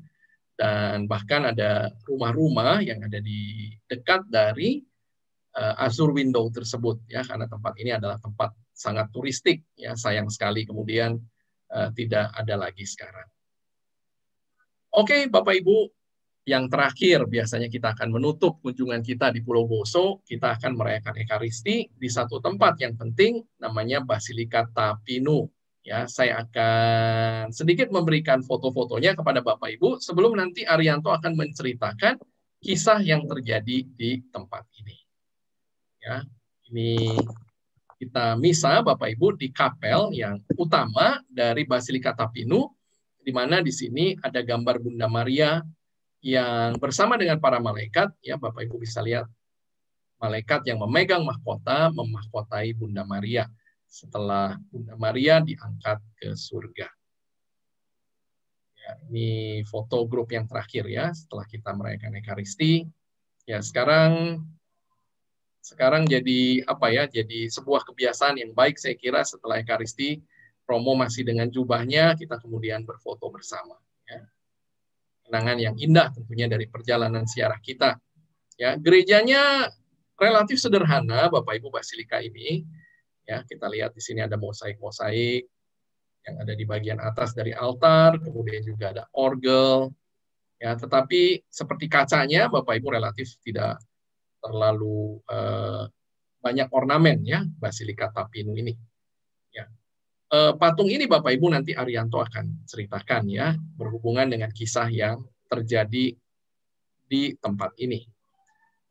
Dan bahkan ada rumah-rumah yang ada di dekat dari Azure Window tersebut ya, karena tempat ini adalah tempat sangat turistik ya, sayang sekali kemudian tidak ada lagi sekarang. Oke Bapak Ibu, yang terakhir biasanya kita akan menutup kunjungan kita di Pulau Gozo, kita akan merayakan Ekaristi di satu tempat yang penting namanya Basilika Tapinu. Ya, saya akan sedikit memberikan foto-fotonya kepada Bapak Ibu sebelum nanti Arianto akan menceritakan kisah yang terjadi di tempat ini. Ya, ini kita misa Bapak Ibu di kapel yang utama dari Basilika Tapinu, di mana di sini ada gambar Bunda Maria yang bersama dengan para malaikat. Ya, Bapak Ibu bisa lihat malaikat yang memegang mahkota memahkotai Bunda Maria setelah Bunda Maria diangkat ke surga. Ya, ini foto grup yang terakhir ya setelah kita merayakan Ekaristi. Ya, sekarang jadi apa ya? Jadi sebuah kebiasaan yang baik saya kira setelah Ekaristi, Romo masih dengan jubahnya, kita kemudian berfoto bersama. Ya. Kenangan yang indah tentunya dari perjalanan ziarah kita. Ya, gerejanya relatif sederhana Bapak Ibu Basilika ini. Ya, kita lihat di sini ada mosaik-mosaik. yang ada di bagian atas dari altar, kemudian juga ada orgel. Ya, tetapi seperti kacanya, Bapak Ibu relatif tidak terlalu banyak ornamen ya Basilika Tapinu ini. Ya. Patung ini Bapak Ibu nanti Arianto akan ceritakan ya, berhubungan dengan kisah yang terjadi di tempat ini.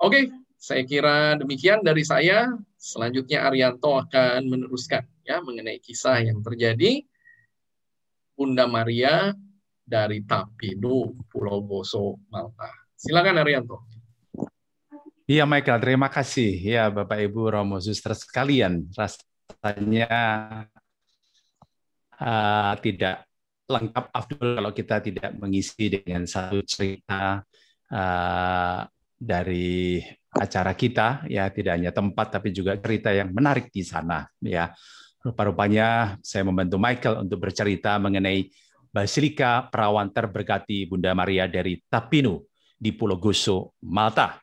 Oke, saya kira demikian dari saya. Selanjutnya Arianto akan meneruskan ya mengenai kisah yang terjadi Bunda Maria dari Tapinu, Pulau Gozo, Malta. Silakan Arianto. Iya Michael, terima kasih ya Bapak Ibu Romo Suster sekalian. Rasanya tidak lengkap Abdul kalau kita tidak mengisi dengan satu cerita dari acara kita, ya tidak hanya tempat tapi juga cerita yang menarik di sana. Ya, rupa-rupanya saya membantu Michael untuk bercerita mengenai Basilika Perawan Terberkati Bunda Maria dari Tapinu di Pulau Gozo, Malta.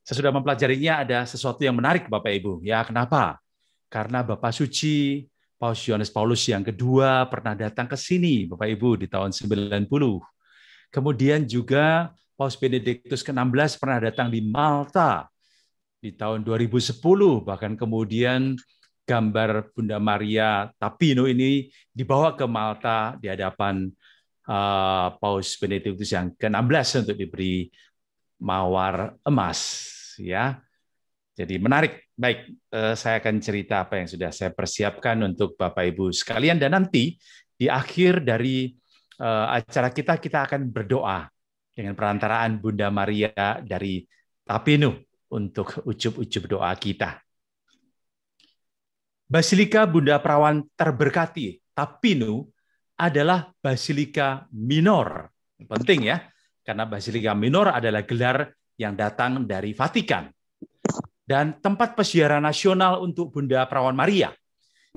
Sesudah mempelajarinya ada sesuatu yang menarik Bapak Ibu. Ya, kenapa? Karena Bapak Suci Paus Yohanes Paulus yang kedua pernah datang ke sini Bapak Ibu di tahun 90. Kemudian juga Paus Benediktus ke-16 pernah datang di Malta di tahun 2010. Bahkan kemudian gambar Bunda Maria Tapinu ini dibawa ke Malta di hadapan Paus Benediktus yang ke-16 untuk diberi mawar emas. Ya, jadi menarik. Baik, saya akan cerita apa yang sudah saya persiapkan untuk Bapak Ibu sekalian, dan nanti di akhir dari acara kita akan berdoa dengan perantaraan Bunda Maria dari Tapinu untuk ucup-ucup doa kita. Basilika Bunda Perawan Terberkati Tapinu adalah Basilika Minor. Penting ya, karena Basilika Minor adalah gelar yang datang dari Vatikan. Dan tempat peziarah nasional untuk Bunda Perawan Maria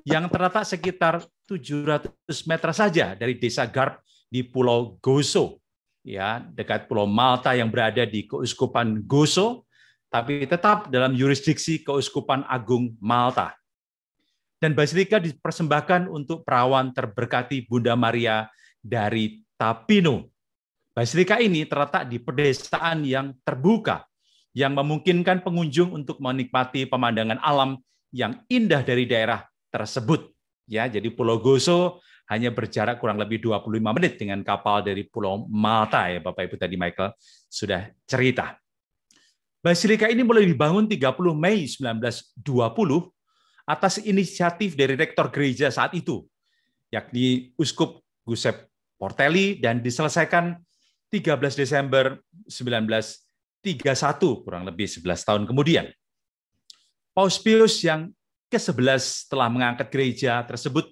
yang terletak sekitar 700 meter saja dari Desa Garb di Pulau Gozo, ya, dekat Pulau Malta yang berada di Keuskupan Gozo, tapi tetap dalam yurisdiksi Keuskupan Agung Malta. Dan Basilika dipersembahkan untuk Perawan Terberkati Bunda Maria dari Tapinu. Basilika ini terletak di pedesaan yang terbuka, yang memungkinkan pengunjung untuk menikmati pemandangan alam yang indah dari daerah tersebut. Ya, jadi Pulau Gozo hanya berjarak kurang lebih 25 menit dengan kapal dari Pulau Malta, ya Bapak Ibu tadi Michael sudah cerita. Basilika ini mulai dibangun 30 Mei 1920 atas inisiatif dari rektor gereja saat itu, yakni Uskup Giuseppe Portelli, dan diselesaikan 13 Desember 1931, kurang lebih 11 tahun kemudian. Paus Pius yang ke-11 telah mengangkat gereja tersebut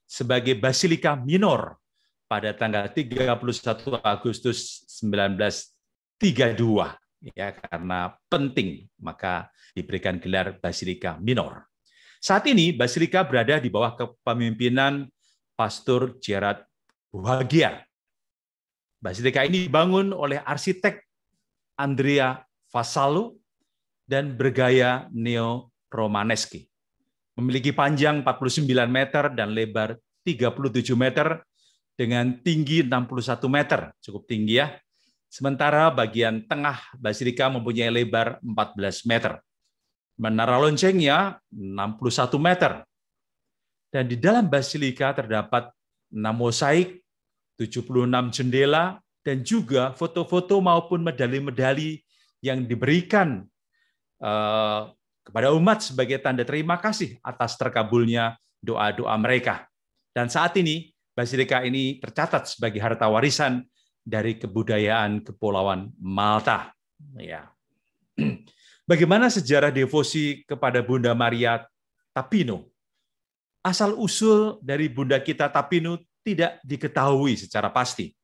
sebagai Basilika Minor pada tanggal 31 Agustus 1932. Ya, karena penting, maka diberikan gelar Basilika Minor. Saat ini Basilika berada di bawah kepemimpinan Pastor Gerard Buhagiar. Basilika ini dibangun oleh arsitek Andrea Vassallo dan bergaya neo-romaneski. Memiliki panjang 49 meter dan lebar 37 meter dengan tinggi 61 meter, cukup tinggi ya. Sementara bagian tengah Basilika mempunyai lebar 14 meter. Menara loncengnya 61 meter. Dan di dalam Basilika terdapat 6 mosaik, 76 jendela, dan juga foto-foto maupun medali-medali yang diberikan kepada umat sebagai tanda terima kasih atas terkabulnya doa-doa mereka. Dan saat ini, Basilika ini tercatat sebagai harta warisan dari kebudayaan Kepulauan Malta. Ya. Bagaimana sejarah devosi kepada Bunda Maria Tapinu? Asal-usul dari Bunda kita Tapinu tidak diketahui secara pasti.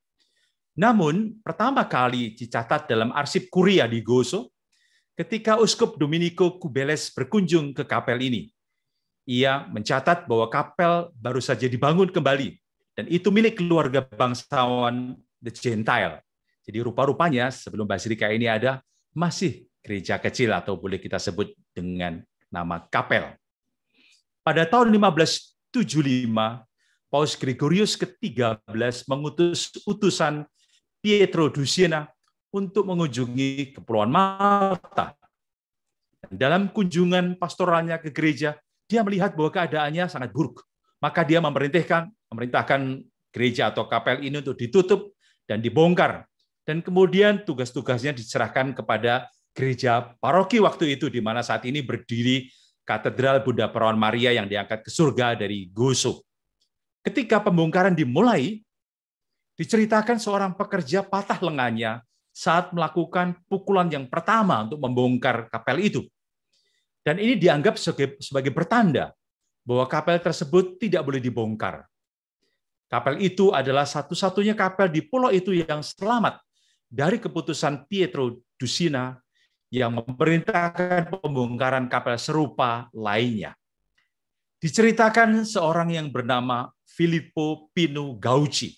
Namun, pertama kali dicatat dalam arsip Kuria di Gozo, ketika Uskup Domenico Kubeles berkunjung ke kapel ini. Ia mencatat bahwa kapel baru saja dibangun kembali, dan itu milik keluarga bangsawan The Gentile. Jadi rupa-rupanya sebelum Basilika ini ada, masih gereja kecil atau boleh kita sebut dengan nama kapel. Pada tahun 1575, Paus Gregorius ke-13 mengutus utusan Pietro Dusina untuk mengunjungi Kepulauan Malta. Dalam kunjungan pastoralnya ke gereja, dia melihat bahwa keadaannya sangat buruk. Maka dia memerintahkan gereja atau kapel ini untuk ditutup dan dibongkar. Dan kemudian tugas-tugasnya diserahkan kepada gereja paroki waktu itu, di mana saat ini berdiri Katedral Bunda Perawan Maria yang diangkat ke surga dari Gozo. Ketika pembongkaran dimulai, diceritakan seorang pekerja patah lengannya saat melakukan pukulan yang pertama untuk membongkar kapel itu. Dan ini dianggap sebagai pertanda bahwa kapel tersebut tidak boleh dibongkar. Kapel itu adalah satu-satunya kapel di pulau itu yang selamat dari keputusan Pietro Dusina yang memerintahkan pembongkaran kapel serupa lainnya. Diceritakan seorang yang bernama Filippo Pino Gauci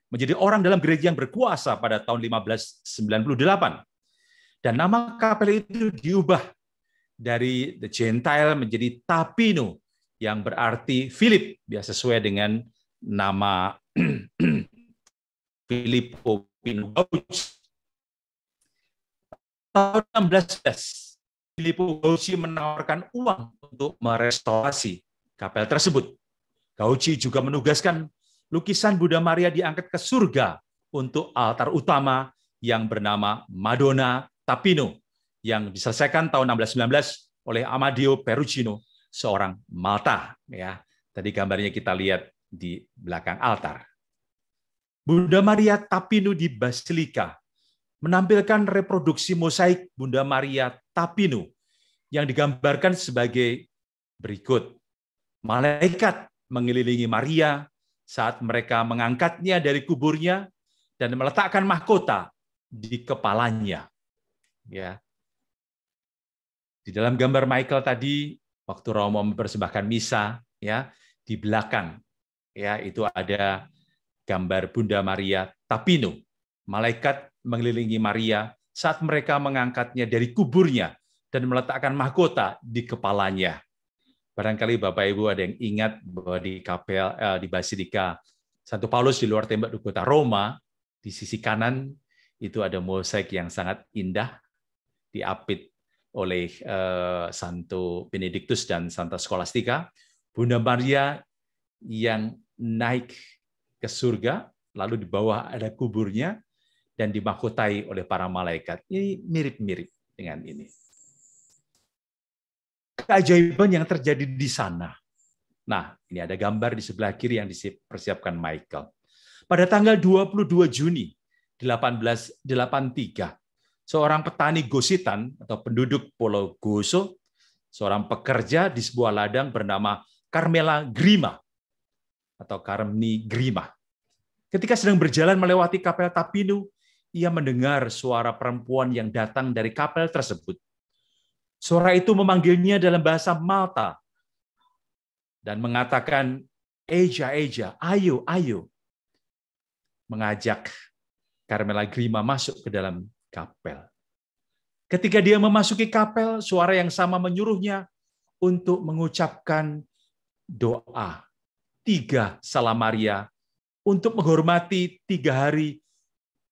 menjadi orang dalam gereja yang berkuasa pada tahun 1598. Dan nama kapel itu diubah dari The Gentile menjadi Tapino, yang berarti Philip, biasa sesuai dengan nama Filippo Pino Gauci. Tahun 1611, Filippo Gauci menawarkan uang untuk merestorasi kapel tersebut. Gauci juga menugaskan lukisan Bunda Maria diangkat ke surga untuk altar utama yang bernama Madonna Tapino, yang diselesaikan tahun 1619 oleh Amadeo Perugino, seorang Malta. Ya, tadi gambarnya kita lihat di belakang altar. Bunda Maria Tapino di Basilika menampilkan reproduksi mosaik Bunda Maria Tapino yang digambarkan sebagai berikut. Malaikat mengelilingi Maria saat mereka mengangkatnya dari kuburnya dan meletakkan mahkota di kepalanya. Ya. Di dalam gambar Michael tadi, waktu Romo mempersembahkan misa, ya, di belakang, ya, itu ada gambar Bunda Maria Tapino. Malaikat mengelilingi Maria saat mereka mengangkatnya dari kuburnya dan meletakkan mahkota di kepalanya. Barangkali Bapak Ibu ada yang ingat bahwa di kapel di Basilika Santo Paulus di luar tembok di kota Roma, di sisi kanan itu ada mosaik yang sangat indah diapit oleh Santo Benediktus dan Santa Scholastica. Bunda Maria yang naik ke surga, lalu di bawah ada kuburnya dan dimahkotai oleh para malaikat. Ini mirip-mirip dengan ini. Keajaiban yang terjadi di sana. Nah, ini ada gambar di sebelah kiri yang dipersiapkan Michael. Pada tanggal 22 Juni 1883, seorang petani Gositan atau penduduk Pulau Gozo, seorang pekerja di sebuah ladang bernama Carmela Grima atau Carmini Grima. Ketika sedang berjalan melewati kapel Tapino, ia mendengar suara perempuan yang datang dari kapel tersebut. Suara itu memanggilnya dalam bahasa Malta dan mengatakan, "Eja, Eja, ayo, ayo." Mengajak Carmela Grima masuk ke dalam kapel. Ketika dia memasuki kapel, suara yang sama menyuruhnya untuk mengucapkan doa 3 Salam Maria untuk menghormati 3 hari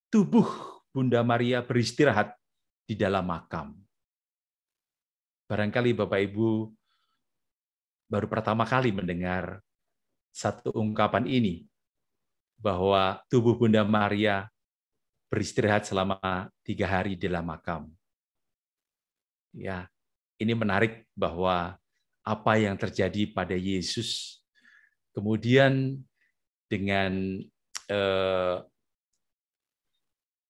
tubuh Bunda Maria beristirahat di dalam makam. Barangkali Bapak Ibu baru pertama kali mendengar satu ungkapan ini, bahwa tubuh Bunda Maria beristirahat selama 3 hari di dalam makam. Ya, ini menarik bahwa apa yang terjadi pada Yesus kemudian dengan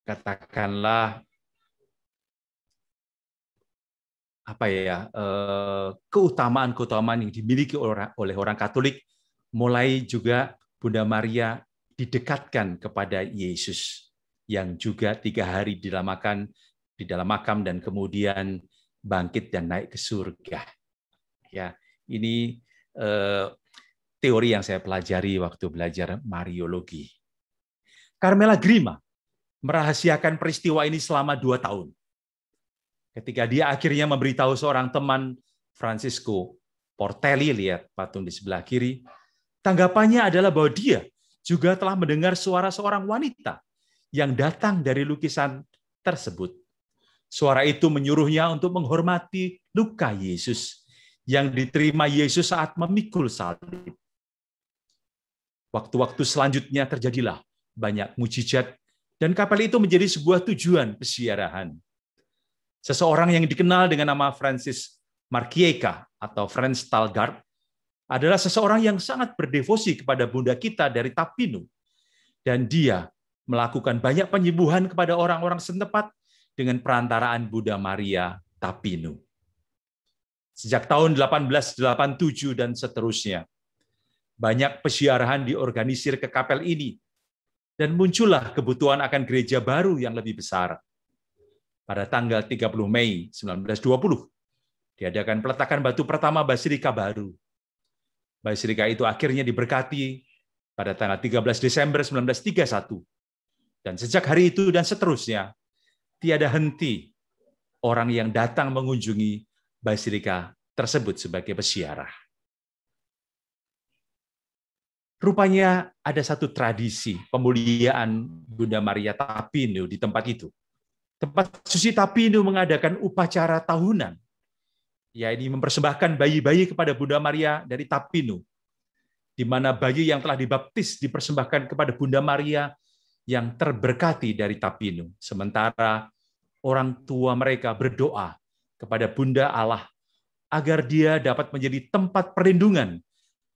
katakanlah keutamaan-keutamaan yang dimiliki oleh orang Katolik, mulai juga Bunda Maria didekatkan kepada Yesus yang juga 3 hari di dalam makam dan kemudian bangkit dan naik ke surga. Ya, ini teori yang saya pelajari waktu belajar Mariologi. Carmela Grima merahasiakan peristiwa ini selama 2 tahun. Ketika dia akhirnya memberitahu seorang teman, Francisco Portelli, lihat patung di sebelah kiri, Tanggapannya adalah bahwa dia juga telah mendengar suara seorang wanita yang datang dari lukisan tersebut. Suara itu menyuruhnya untuk menghormati luka Yesus yang diterima Yesus saat memikul salib. Waktu-waktu selanjutnya terjadilah banyak mujizat dan kapel itu menjadi sebuah tujuan peziarahan. Seseorang yang dikenal dengan nama Francis Markieka atau Franz Stalgard adalah seseorang yang sangat berdevosi kepada Bunda kita dari Tapinu. Dan dia melakukan banyak penyembuhan kepada orang-orang setempat dengan perantaraan Bunda Maria Tapinu. Sejak tahun 1887 dan seterusnya, banyak peziarahan diorganisir ke kapel ini, dan muncullah kebutuhan akan gereja baru yang lebih besar. Pada tanggal 30 Mei 1920, diadakan peletakan batu pertama Basilika baru. Basilika itu akhirnya diberkati pada tanggal 13 Desember 1931. Dan sejak hari itu dan seterusnya, tiada henti orang yang datang mengunjungi Basilika tersebut sebagai peziarah. Rupanya ada satu tradisi pemuliaan Bunda Maria Tapinu di tempat itu. Tempat suci Tapinu mengadakan upacara tahunan, yaitu mempersembahkan bayi-bayi kepada Bunda Maria dari Tapinu, di mana bayi yang telah dibaptis dipersembahkan kepada Bunda Maria yang terberkati dari Tapinu. Sementara orang tua mereka berdoa kepada Bunda Allah agar dia dapat menjadi tempat perlindungan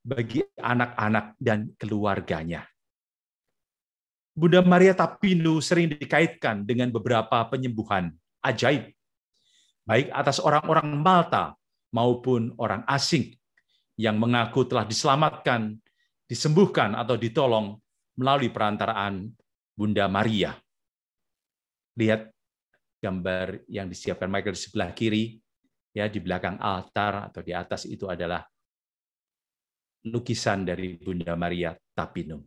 bagi anak-anak dan keluarganya. Bunda Maria Tapinu sering dikaitkan dengan beberapa penyembuhan ajaib, baik atas orang-orang Malta maupun orang asing yang mengaku telah diselamatkan, disembuhkan atau ditolong melalui perantaraan Bunda Maria. Lihat gambar yang disiapkan Michael di sebelah kiri, ya, di belakang altar atau di atas itu adalah lukisan dari Bunda Maria Tapinu.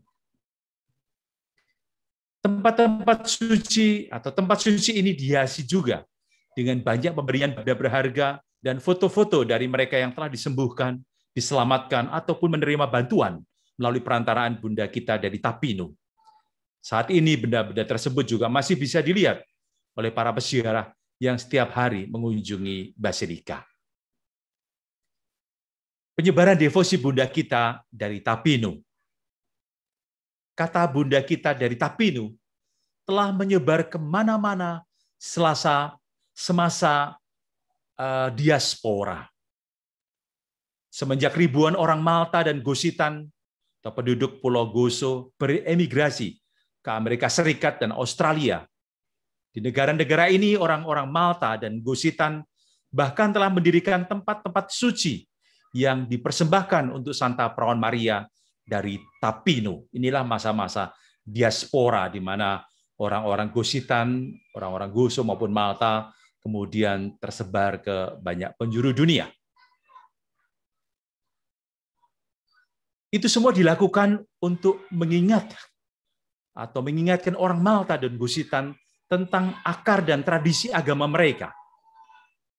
Tempat-tempat suci atau tempat suci ini dihiasi juga dengan banyak pemberian benda berharga dan foto-foto dari mereka yang telah disembuhkan, diselamatkan, ataupun menerima bantuan melalui perantaraan Bunda kita dari Tapinu. Saat ini benda-benda tersebut juga masih bisa dilihat oleh para peziarah yang setiap hari mengunjungi Basilika. Penyebaran devosi Bunda kita dari Tapinu. Kata Bunda kita dari Tapinu telah menyebar kemana-mana semasa diaspora. Semenjak ribuan orang Malta dan Gositan atau penduduk Pulau Gozo beremigrasi ke Amerika Serikat dan Australia. Di negara-negara ini orang-orang Malta dan Gositan bahkan telah mendirikan tempat-tempat suci yang dipersembahkan untuk Santa Perawan Maria dari Tapinu. Inilah masa-masa diaspora di mana orang-orang Gositan, orang-orang Gozo maupun Malta kemudian tersebar ke banyak penjuru dunia. Itu semua dilakukan untuk mengingatkan orang Malta dan Gositan tentang akar dan tradisi agama mereka.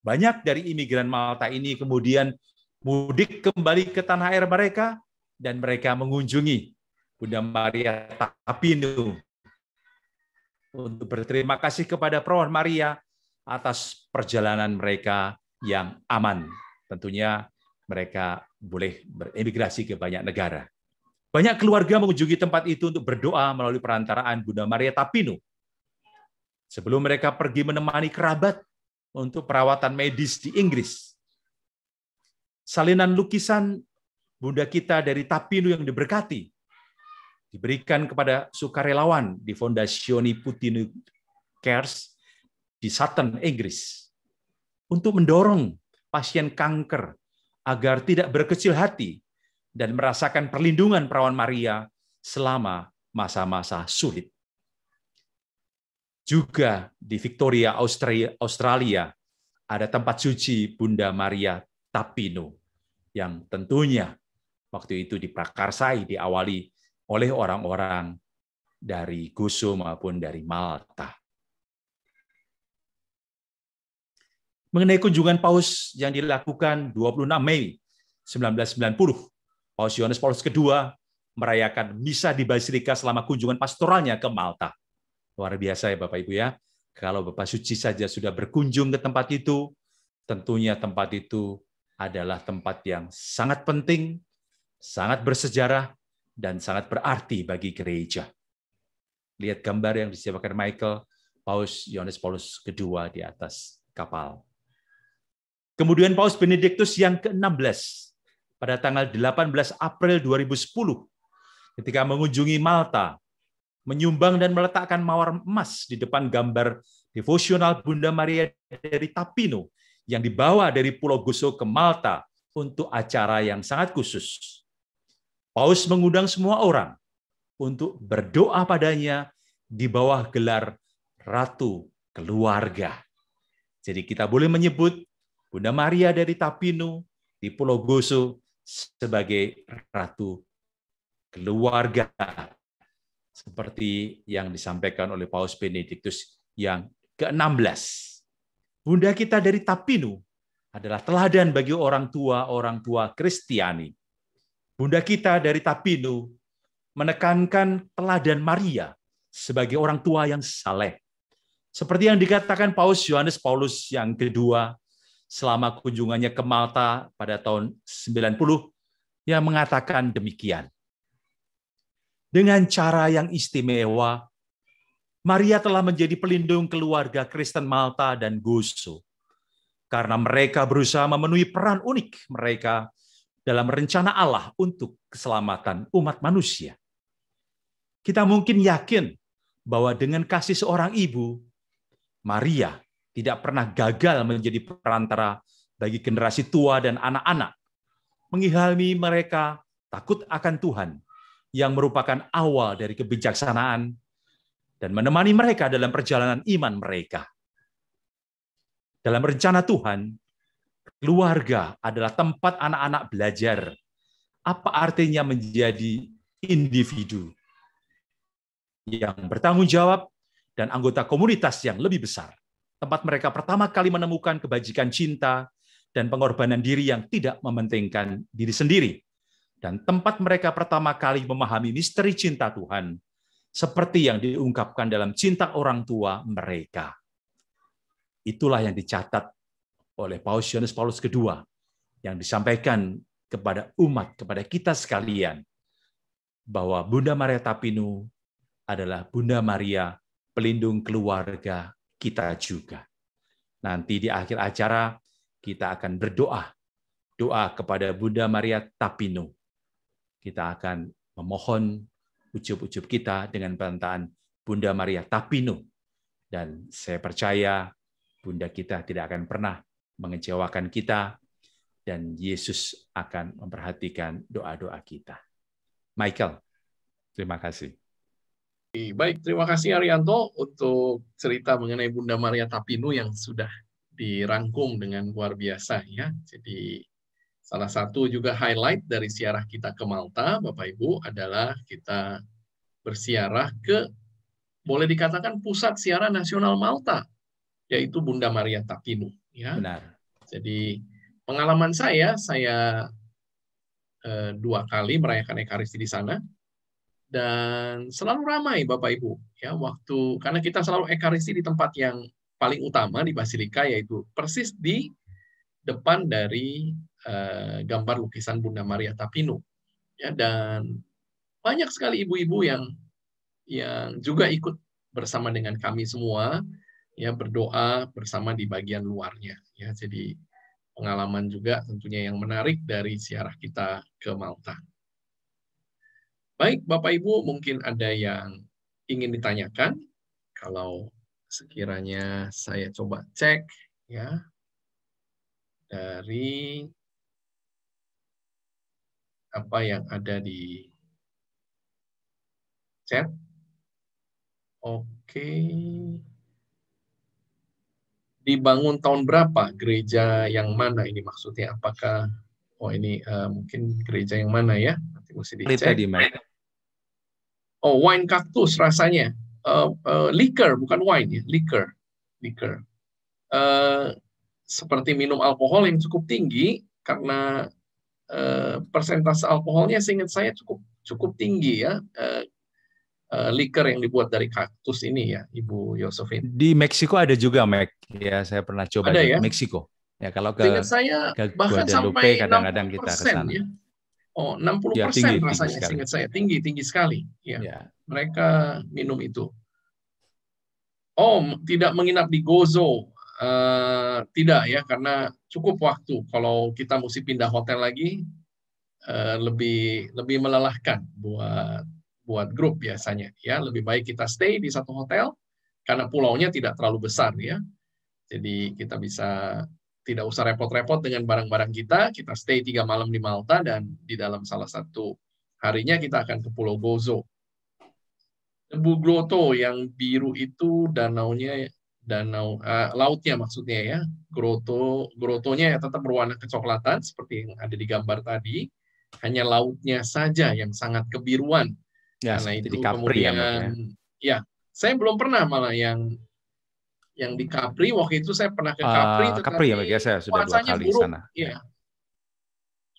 Banyak dari imigran Malta ini kemudian mudik kembali ke tanah air mereka dan mereka mengunjungi Bunda Maria Tapinu untuk berterima kasih kepada Perawan Maria atas perjalanan mereka yang aman. Tentunya mereka boleh beremigrasi ke banyak negara. Banyak keluarga mengunjungi tempat itu untuk berdoa melalui perantaraan Bunda Maria Tapinu. Sebelum mereka pergi menemani kerabat untuk perawatan medis di Inggris. Salinan lukisan Bunda kita dari Tapinu yang diberkati diberikan kepada sukarelawan di Fondazione Putinu Cares di Sutton, Inggris, untuk mendorong pasien kanker agar tidak berkecil hati dan merasakan perlindungan Perawan Maria selama masa-masa sulit. Juga di Victoria, Australia, ada tempat suci Bunda Maria Tapinu yang tentunya waktu itu diprakarsai, diawali oleh orang-orang dari Gozo maupun dari Malta. Mengenai kunjungan Paus yang dilakukan 26 Mei 1990 Paus Yohanes Paulus II merayakan misa di Basilika selama kunjungan pastoralnya ke Malta. Luar biasa ya Bapak Ibu ya. Kalau Bapak Suci saja sudah berkunjung ke tempat itu, tentunya tempat itu adalah tempat yang sangat penting, sangat bersejarah, dan sangat berarti bagi gereja. Lihat gambar yang disiapkan Michael, Paus Yohanes Paulus II di atas kapal. Kemudian Paus Benediktus yang ke-16 pada tanggal 18 April 2010 ketika mengunjungi Malta, menyumbang dan meletakkan mawar emas di depan gambar devosional Bunda Maria dari Tapino yang dibawa dari Pulau Gozo ke Malta untuk acara yang sangat khusus. Paus mengundang semua orang untuk berdoa padanya di bawah gelar Ratu Keluarga. Jadi kita boleh menyebut Bunda Maria dari Tapino di Pulau Gozo sebagai Ratu Keluarga, seperti yang disampaikan oleh Paus Benediktus yang ke-16. Bunda kita dari Tapino adalah teladan bagi orang tua Kristiani. Bunda kita dari Tapino menekankan teladan Maria sebagai orang tua yang saleh. Seperti yang dikatakan Paus Yohanes Paulus yang kedua selama kunjungannya ke Malta pada tahun 90, yang mengatakan demikian. Dengan cara yang istimewa, Maria telah menjadi pelindung keluarga Kristen Malta dan Gozo, karena mereka berusaha memenuhi peran unik mereka dalam rencana Allah untuk keselamatan umat manusia. Kita mungkin yakin bahwa dengan kasih seorang ibu, Maria tidak pernah gagal menjadi perantara bagi generasi tua dan anak-anak, mengilhami mereka takut akan Tuhan, yang merupakan awal dari kebijaksanaan, dan menemani mereka dalam perjalanan iman mereka. Dalam rencana Tuhan, keluarga adalah tempat anak-anak belajar apa artinya menjadi individu yang bertanggung jawab dan anggota komunitas yang lebih besar. Tempat mereka pertama kali menemukan kebajikan cinta dan pengorbanan diri yang tidak mementingkan diri sendiri. Dan tempat mereka pertama kali memahami misteri cinta Tuhan, seperti yang diungkapkan dalam cinta orang tua mereka. Itulah yang dicatat oleh Paus Yohanes Paulus II, yang disampaikan kepada umat, kepada kita sekalian, bahwa Bunda Maria Tapino adalah Bunda Maria pelindung keluarga kita juga. Nanti di akhir acara, kita akan berdoa. Doa kepada Bunda Maria Tapino. Kita akan memohon ucup-ucup kita dengan bantahan Bunda Maria Tapino. Dan saya percaya Bunda kita tidak akan pernah mengecewakan kita, dan Yesus akan memperhatikan doa-doa kita. Michael, terima kasih. Baik, terima kasih Arianto untuk cerita mengenai Bunda Maria Tapino yang sudah dirangkum dengan luar biasa ya. Jadi salah satu juga highlight dari ziarah kita ke Malta, Bapak Ibu, adalah kita berziarah ke, boleh dikatakan pusat ziarah nasional Malta, yaitu Bunda Maria Tapino. Ya. Benar. Jadi pengalaman saya 2 kali merayakan Ekaristi di sana, dan selalu ramai Bapak Ibu. Ya, karena kita selalu Ekaristi di tempat yang paling utama di Basilika, yaitu persis di depan dari gambar lukisan Bunda Maria Tapino. Ya, dan banyak sekali ibu-ibu yang juga ikut bersama dengan kami semua, ya, berdoa bersama di bagian luarnya. Ya, jadi pengalaman juga tentunya yang menarik dari ziarah kita ke Malta. Baik, Bapak Ibu, mungkin ada yang ingin ditanyakan. Kalau sekiranya saya coba cek, ya, dari apa yang ada di chat. Oke. Dibangun tahun berapa? Gereja yang mana ini maksudnya? Apakah, ini mungkin gereja yang mana ya? Nanti mesti dicek. Oh, wine kaktus rasanya. Liquor, bukan wine ya, liquor. Seperti minum alkohol yang cukup tinggi, karena persentase alkoholnya seingat saya cukup tinggi ya. Liquor yang dibuat dari kaktus ini ya, Ibu Josephine. Di Meksiko ada juga, Mac. Ya, saya pernah coba ada di ya? Meksiko. Ya, kalau ke saya bahkan Guadalupe sampai kadang-kadang kita ke sana. Ya. Oh, 60% ya, tinggi rasanya seingat saya. Tinggi sekali. Ya. Mereka minum itu. Oh, tidak menginap di Gozo. Tidak ya, karena cukup waktu. Kalau kita mesti pindah hotel lagi, lebih melelahkan buat grup biasanya ya. Lebih baik kita stay di satu hotel karena pulaunya tidak terlalu besar ya, jadi kita bisa tidak usah repot-repot dengan barang-barang kita stay 3 malam di Malta, dan di dalam salah satu harinya kita akan ke Pulau Gozo. Tebu Grotto yang biru itu lautnya maksudnya ya. Grottonya tetap berwarna kecoklatan seperti yang ada di gambar tadi, hanya lautnya saja yang sangat kebiruan. Ya, karena itu di Capri kemudian ya, saya belum pernah malah yang di Capri. Waktu itu saya pernah ke Capri, Capri ya, saya sudah 2 kali buruk, sana. Ya.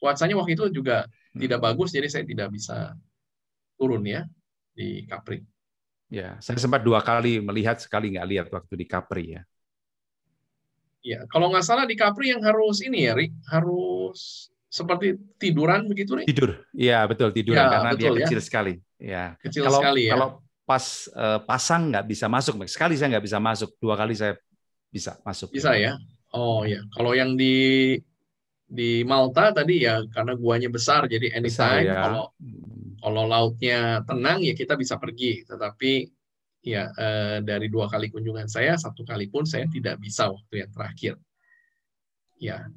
Cuacanya waktu itu juga tidak bagus, jadi saya tidak bisa turun ya di Capri. Ya, saya sempat 2 kali melihat, sekali nggak lihat waktu di Capri ya. Ya, kalau nggak salah di Capri yang harus ini ya, Rik, harus seperti tiduran begitu, Rik? Tidur, iya betul, tiduran, karena betul, dia kecil sekali. Ya. Kecil sekali ya. Kalau pas pasang nggak bisa masuk, sekali saya nggak bisa masuk, 2 kali saya bisa masuk. Bisa ya. Oh ya, kalau yang di Malta tadi ya, karena guanya besar, jadi anytime. Ya. Kalau lautnya tenang ya kita bisa pergi. Tetapi ya dari 2 kali kunjungan saya, 1 kali pun saya tidak bisa waktu yang terakhir. Ya.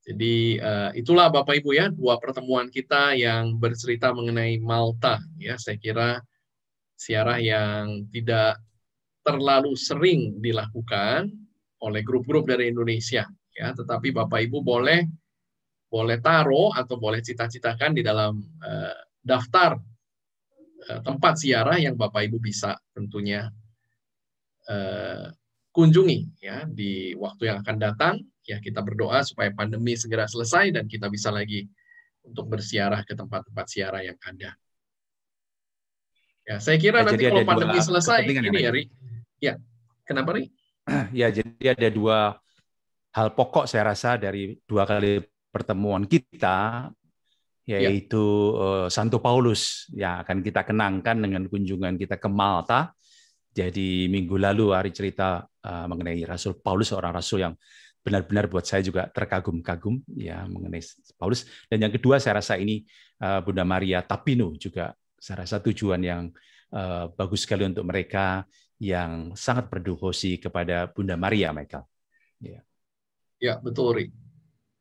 Jadi itulah Bapak Ibu ya, 2 pertemuan kita yang bercerita mengenai Malta ya. Saya kira ziarah yang tidak terlalu sering dilakukan oleh grup-grup dari Indonesia ya, tetapi Bapak Ibu boleh taruh atau boleh cita-citakan di dalam daftar tempat ziarah yang Bapak Ibu bisa tentunya kunjungi ya di waktu yang akan datang. Ya, kita berdoa supaya pandemi segera selesai dan kita bisa lagi untuk berziarah ke tempat-tempat ziarah yang ada. Ya, saya kira nanti kalau pandemi selesai ini ya, Ri. Ya, kenapa, Ri? Ya, jadi ada 2 hal pokok saya rasa dari 2 kali pertemuan kita, yaitu Santo Paulus yang akan kita kenangkan dengan kunjungan kita ke Malta. Jadi minggu lalu hari cerita mengenai Rasul Paulus, seorang rasul yang benar-benar buat saya juga terkagum-kagum ya mengenai Paulus. Dan yang kedua saya rasa ini Bunda Maria Tapino juga saya rasa tujuan yang bagus sekali untuk mereka yang sangat berdevosi kepada Bunda Maria, Michael. Ya, betul, Ri.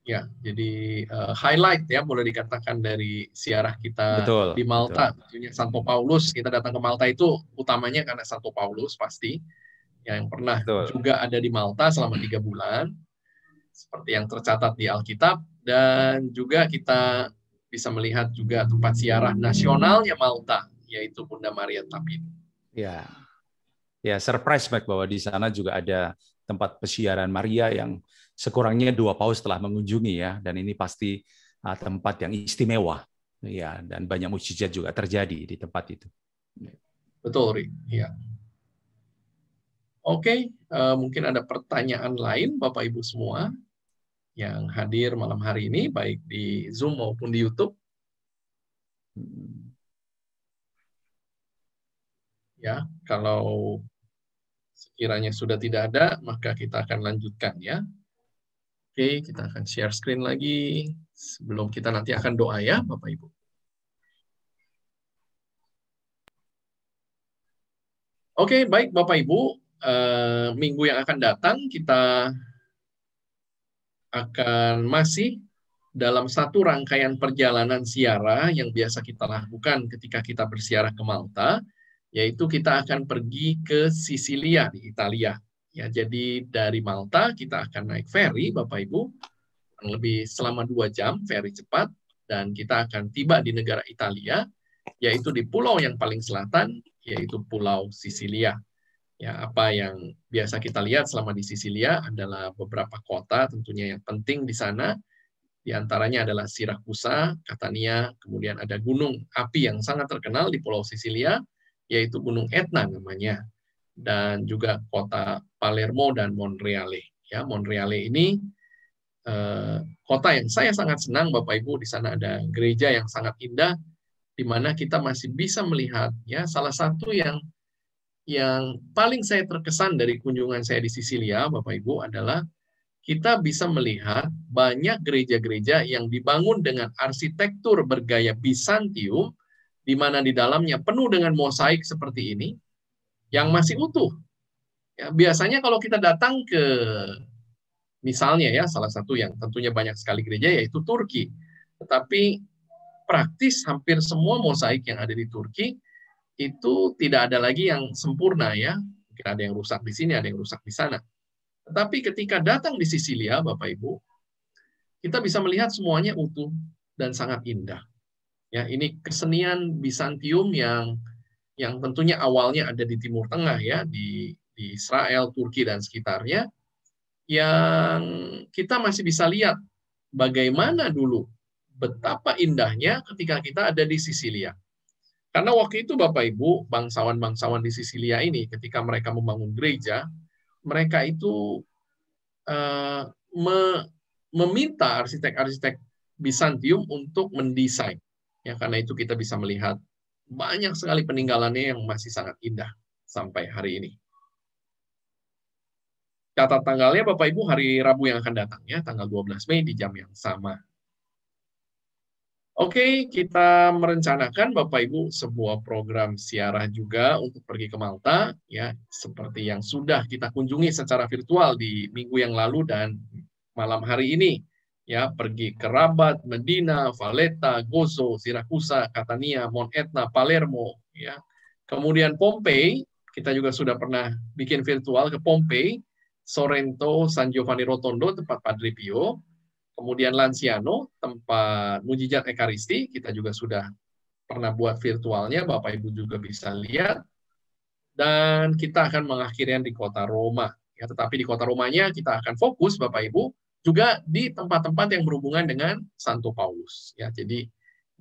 Ya, jadi highlight ya boleh dikatakan dari ziarah kita di Malta. Tentunya Santo Paulus, kita datang ke Malta itu utamanya karena Santo Paulus pasti yang pernah juga ada di Malta selama 3 bulan. Seperti yang tercatat di Alkitab, dan juga kita bisa melihat juga tempat ziarah nasionalnya Malta, yaitu Bunda Maria Tapino. Ya, surprise Mike, bahwa di sana juga ada tempat pesiaran Maria yang sekurangnya 2 paus telah mengunjungi ya, dan ini pasti tempat yang istimewa ya, dan banyak mukjizat juga terjadi di tempat itu. Betul, Ri. Ya. Oke, mungkin ada pertanyaan lain Bapak Ibu semua yang hadir malam hari ini, baik di Zoom maupun di YouTube. Ya, kalau sekiranya sudah tidak ada, maka kita akan lanjutkan ya. Oke, kita akan share screen lagi sebelum kita nanti akan doa ya, Bapak Ibu. Oke, baik Bapak Ibu, minggu yang akan datang kita akan masih dalam satu rangkaian perjalanan ziarah yang biasa kita lakukan ketika kita berziarah ke Malta, yaitu kita akan pergi ke Sisilia di Italia. Ya, jadi dari Malta kita akan naik ferry, Bapak Ibu, lebih selama 2 jam, ferry cepat, dan kita akan tiba di negara Italia, yaitu di pulau yang paling selatan, yaitu Pulau Sisilia. Ya, apa yang biasa kita lihat selama di Sisilia adalah beberapa kota tentunya yang penting di sana. Di antaranya adalah Sirakusa, Catania, kemudian ada gunung api yang sangat terkenal di Pulau Sisilia, yaitu Gunung Etna namanya, dan juga kota Palermo dan Monreale. Ya, Monreale ini kota yang saya sangat senang, Bapak Ibu. Di sana ada gereja yang sangat indah, di mana kita masih bisa melihat, ya, salah satu yang paling saya terkesan dari kunjungan saya di Sisilia, Bapak Ibu, adalah kita bisa melihat banyak gereja-gereja yang dibangun dengan arsitektur bergaya Bizantium, di mana di dalamnya penuh dengan mosaik seperti ini, yang masih utuh. Ya, biasanya kalau kita datang ke, misalnya ya, salah satu yang tentunya banyak sekali gereja yaitu Turki. Tetapi praktis hampir semua mosaik yang ada di Turki itu tidak ada lagi yang sempurna ya. Mungkin ada yang rusak di sini, ada yang rusak di sana. Tetapi ketika datang di Sisilia, Bapak Ibu, kita bisa melihat semuanya utuh dan sangat indah. Ya, ini kesenian Bizantium yang tentunya awalnya ada di Timur Tengah ya, di Israel, Turki dan sekitarnya, yang kita masih bisa lihat bagaimana dulu betapa indahnya ketika kita ada di Sisilia. Karena waktu itu Bapak Ibu, bangsawan-bangsawan di Sisilia ini ketika mereka membangun gereja, mereka itu meminta arsitek-arsitek Bizantium untuk mendesain. Ya, karena itu kita bisa melihat banyak sekali peninggalannya yang masih sangat indah sampai hari ini. Catat tanggalnya Bapak Ibu, hari Rabu yang akan datang ya, tanggal 12 Mei di jam yang sama. Oke, kita merencanakan Bapak Ibu sebuah program ziarah juga untuk pergi ke Malta ya, seperti yang sudah kita kunjungi secara virtual di minggu yang lalu dan malam hari ini ya, pergi ke Rabat, Medina, Valletta, Gozo, Sirakusa, Catania, Mount Etna, Palermo ya. Kemudian Pompei, kita juga sudah pernah bikin virtual ke Pompei, Sorrento, San Giovanni Rotondo tempat Padre Pio. Kemudian Lanciano, tempat mujizat Ekaristi, kita juga sudah pernah buat virtualnya, Bapak Ibu juga bisa lihat. Dan kita akan mengakhirinya di kota Roma. Ya, tetapi di kota Romanya kita akan fokus, Bapak Ibu, juga di tempat-tempat yang berhubungan dengan Santo Paulus. Ya, jadi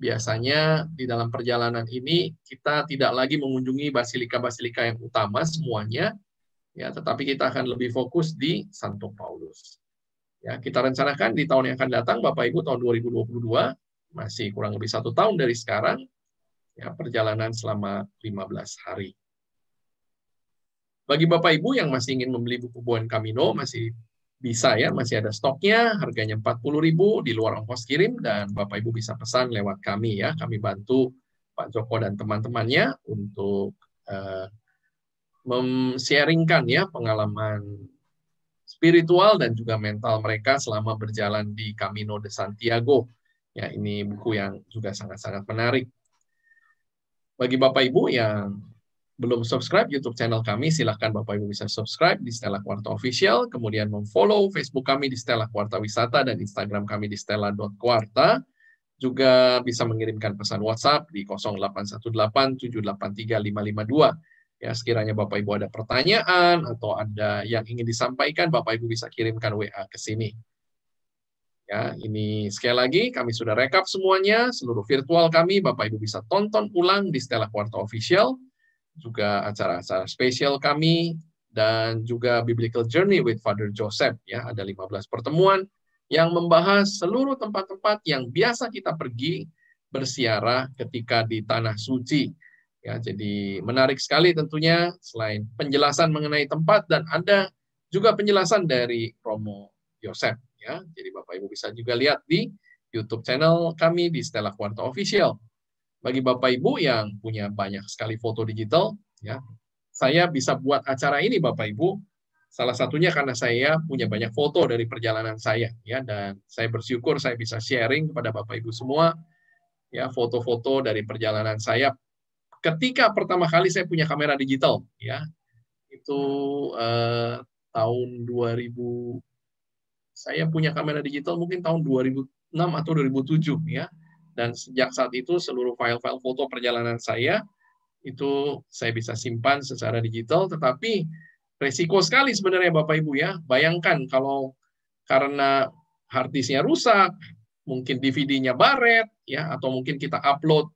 biasanya di dalam perjalanan ini kita tidak lagi mengunjungi basilika-basilika yang utama semuanya, ya, tetapi kita akan lebih fokus di Santo Paulus. Ya, kita rencanakan di tahun yang akan datang, Bapak Ibu, tahun 2022, masih kurang lebih 1 tahun dari sekarang, ya, perjalanan selama 15 hari. Bagi Bapak Ibu yang masih ingin membeli buku Buen Camino, masih bisa ya, masih ada stoknya, harganya 40.000 di luar ongkos kirim, dan Bapak Ibu bisa pesan lewat kami ya, kami bantu Pak Joko dan teman-temannya untuk sharingkan ya pengalaman spiritual dan juga mental mereka selama berjalan di Camino de Santiago. Ya, ini buku yang juga sangat-sangat menarik. Bagi Bapak Ibu yang belum subscribe YouTube channel kami, silahkan Bapak Ibu bisa subscribe di Stella Quarta Official, kemudian memfollow Facebook kami di Stella Quarta Wisata dan Instagram kami di stella.quarta. Juga bisa mengirimkan pesan WhatsApp di 0818783552. Ya, sekiranya Bapak Ibu ada pertanyaan atau ada yang ingin disampaikan, Bapak Ibu bisa kirimkan WA ke sini. Ya, ini sekali lagi kami sudah rekap semuanya, seluruh virtual kami, Bapak Ibu bisa tonton ulang di Stella Quarta Official, juga acara-acara spesial kami, dan juga Biblical Journey with Father Joseph. Ya, ada 15 pertemuan yang membahas seluruh tempat-tempat yang biasa kita pergi bersiarah ketika di Tanah Suci. Ya, jadi menarik sekali tentunya, selain penjelasan mengenai tempat, dan ada juga penjelasan dari Romo Yosef. Ya, jadi Bapak Ibu bisa juga lihat di YouTube channel kami di Stella Quarta Official. Bagi Bapak Ibu yang punya banyak sekali foto digital, ya, saya bisa buat acara ini Bapak Ibu. Salah satunya karena saya punya banyak foto dari perjalanan saya, ya, dan saya bersyukur saya bisa sharing kepada Bapak Ibu semua, ya, foto-foto dari perjalanan saya. Ketika pertama kali saya punya kamera digital, ya, itu tahun 2000, saya punya kamera digital mungkin tahun 2006 atau 2007, ya, dan sejak saat itu seluruh file-file foto perjalanan saya itu saya bisa simpan secara digital, tetapi resiko sekali sebenarnya Bapak Ibu ya. Bayangkan kalau karena hard disk-nya rusak, mungkin DVD-nya baret, ya, atau mungkin kita upload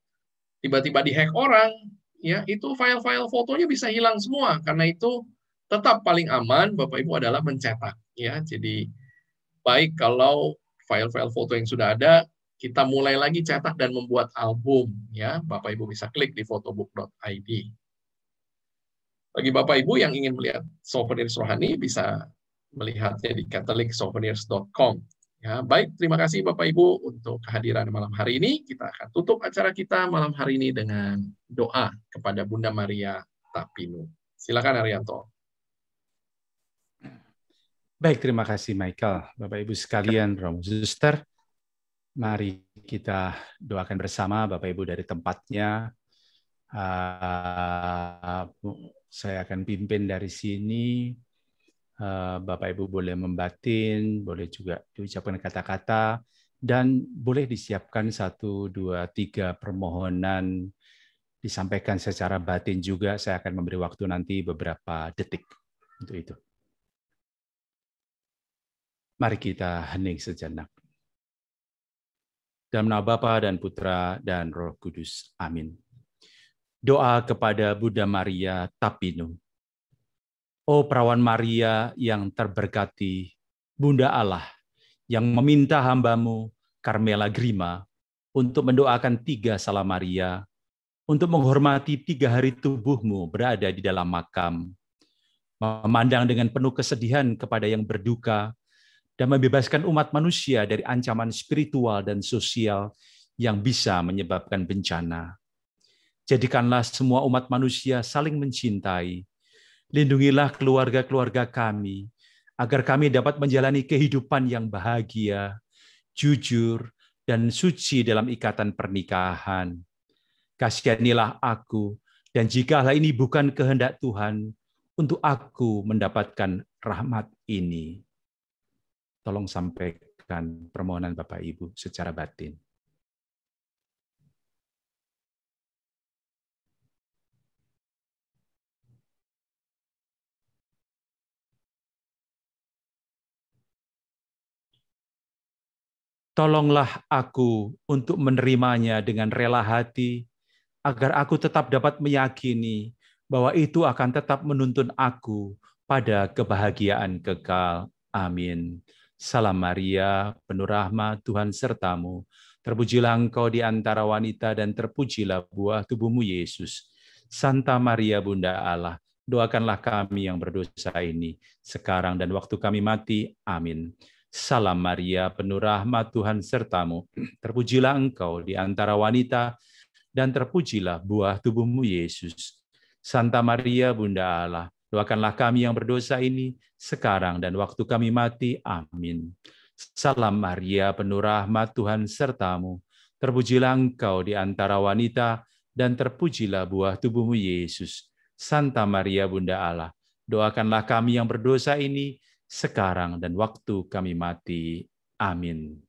tiba-tiba dihack orang, ya, itu file-file fotonya bisa hilang semua. Karena itu tetap paling aman Bapak Ibu adalah mencetak, ya. Jadi baik kalau file-file foto yang sudah ada kita mulai lagi cetak dan membuat album, ya. Bapak Ibu bisa klik di photobook.id. Bagi Bapak Ibu yang ingin melihat souvenirs rohani bisa melihatnya di catholicsouvenirs.com. Ya, baik, terima kasih Bapak Ibu untuk kehadiran malam hari ini. Kita akan tutup acara kita malam hari ini dengan doa kepada Bunda Maria Tapinu. Silakan Arianto. Baik, terima kasih Michael. Bapak Ibu sekalian, Romo Suster, mari kita doakan bersama Bapak Ibu dari tempatnya. Saya akan pimpin dari sini. Bapak Ibu boleh membatin, boleh juga diucapkan kata-kata, dan boleh disiapkan 1, 2, 3 permohonan disampaikan secara batin juga. Saya akan memberi waktu nanti beberapa detik untuk itu. Mari kita hening sejenak. Dalam nama Bapa dan Putra dan Roh Kudus. Amin. Doa kepada Bunda Maria Tapinu. Oh perawan Maria yang terberkati, Bunda Allah yang meminta hamba-Mu, Carmela Grima, untuk mendoakan 3 Salam Maria, untuk menghormati 3 hari tubuh-Mu berada di dalam makam, memandang dengan penuh kesedihan kepada yang berduka, dan membebaskan umat manusia dari ancaman spiritual dan sosial yang bisa menyebabkan bencana. Jadikanlah semua umat manusia saling mencintai. Lindungilah keluarga-keluarga kami, agar kami dapat menjalani kehidupan yang bahagia, jujur, dan suci dalam ikatan pernikahan. Kasihanilah aku, dan jikalau ini bukan kehendak Tuhan, untuk aku mendapatkan rahmat ini. Tolong sampaikan permohonan Bapak Ibu secara batin. Tolonglah aku untuk menerimanya dengan rela hati, agar aku tetap dapat meyakini bahwa itu akan tetap menuntun aku pada kebahagiaan kekal. Amin. Salam Maria, penuh rahmat, Tuhan sertamu. Terpujilah engkau di antara wanita dan terpujilah buah tubuhmu Yesus. Santa Maria Bunda Allah, doakanlah kami yang berdosa ini, sekarang dan waktu kami mati. Amin. Salam Maria, penuh rahmat, Tuhan sertamu. Terpujilah engkau di antara wanita, dan terpujilah buah tubuhmu Yesus. Santa Maria Bunda Allah, doakanlah kami yang berdosa ini, sekarang dan waktu kami mati. Amin. Salam Maria, penuh rahmat, Tuhan sertamu. Terpujilah engkau di antara wanita, dan terpujilah buah tubuhmu Yesus. Santa Maria Bunda Allah, doakanlah kami yang berdosa ini, sekarang dan waktu kami mati. Amin.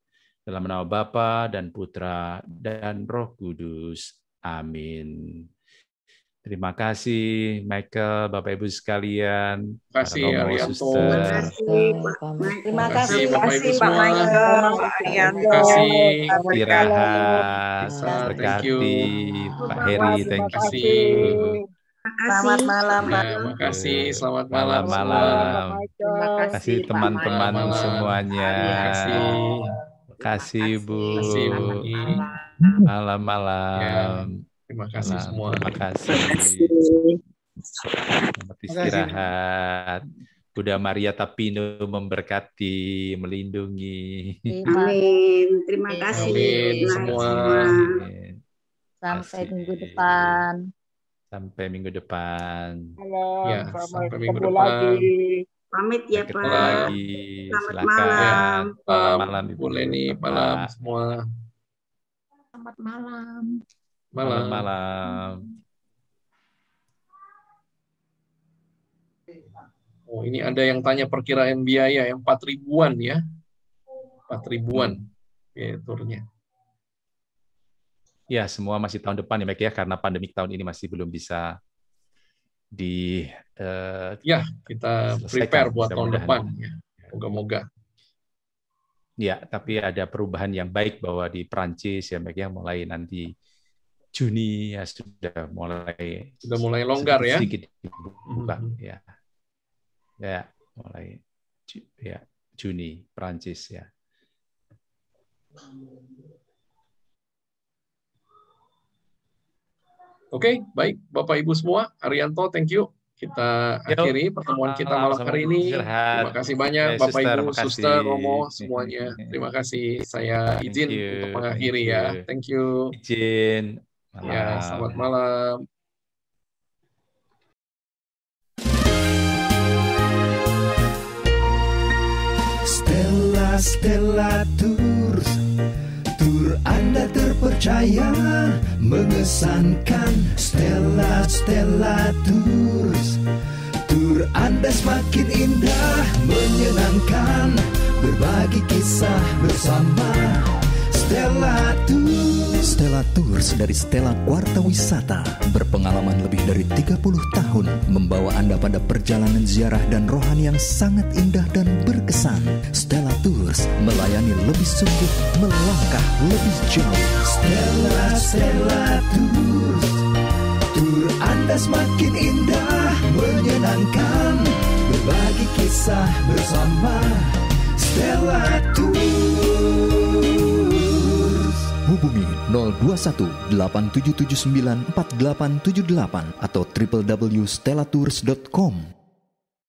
Dalam nama Bapa dan Putra dan Roh Kudus. Amin. Terima kasih Michael, Bapak Ibu sekalian. Terima kasih Arianto. Terima kasih Bapak Ibu Pak semua. Michael, Pak Arianto. Terima kasih. Istirahat. Thank you. Berkati Pak Heri. Thank you. Selamat malam, Pak. Terima kasih. Selamat malam. Malam-malam. Terima kasih teman-teman Malam. semuanya. Terima kasih. Terima kasih Bu. Terima kasih Bu. Malam-malam. Terima kasih semua. Terima kasih. Selamat istirahat. Bunda Maria Tapinu memberkati, melindungi. Amin. Terima kasih. Amin semua. Amin. Sampai Kasih. minggu depan. Sampai minggu depan. Ya, sampai minggu depan. Pamit ya, Ketemu Pak. lagi. Selamat Silakan. malam. Selamat malam Ibu. Bu Leni, malam Pak. semua. Selamat malam. Malam. Malam. Oh, ini ada yang tanya perkiraan biaya yang 4.000-an ya. 4.000-an ya turnya. Ya, semua masih tahun depan ya, Mek, ya, karena pandemik tahun ini masih belum bisa di Ya, kita selesaikan, prepare buat tahun mudah-mudahan. depan ya. Moga-moga. Ya, tapi ada perubahan yang baik bahwa di Prancis ya, mulai nanti Juni ya sudah mulai longgar ya. sedikit dibuka ya. Ya, mulai ya Juni Prancis ya. Oke, baik Bapak Ibu semua, Arianto, thank you. Kita akhiri pertemuan kita malam hari ini. Terima kasih banyak Bapak Ibu, Suster, Romo, semuanya. Terima kasih. Saya izin untuk mengakhiri ya. Thank you. Izin. Ya, selamat malam. Stella Tours, tur Anda terpercaya, mengesankan. Stella Tours, tur Anda semakin indah, menyenangkan, berbagi kisah bersama. Stella Tours dari Stella Warta Wisata berpengalaman lebih dari 30 tahun membawa Anda pada perjalanan ziarah dan rohani yang sangat indah dan berkesan. Stella Tours melayani lebih sungguh, melangkah lebih jauh. Stella Tours, tur Anda semakin indah, menyenangkan, berbagi kisah bersama. Stella Tours. Hubungi 021 8779 4878 atau www.stellatours.com.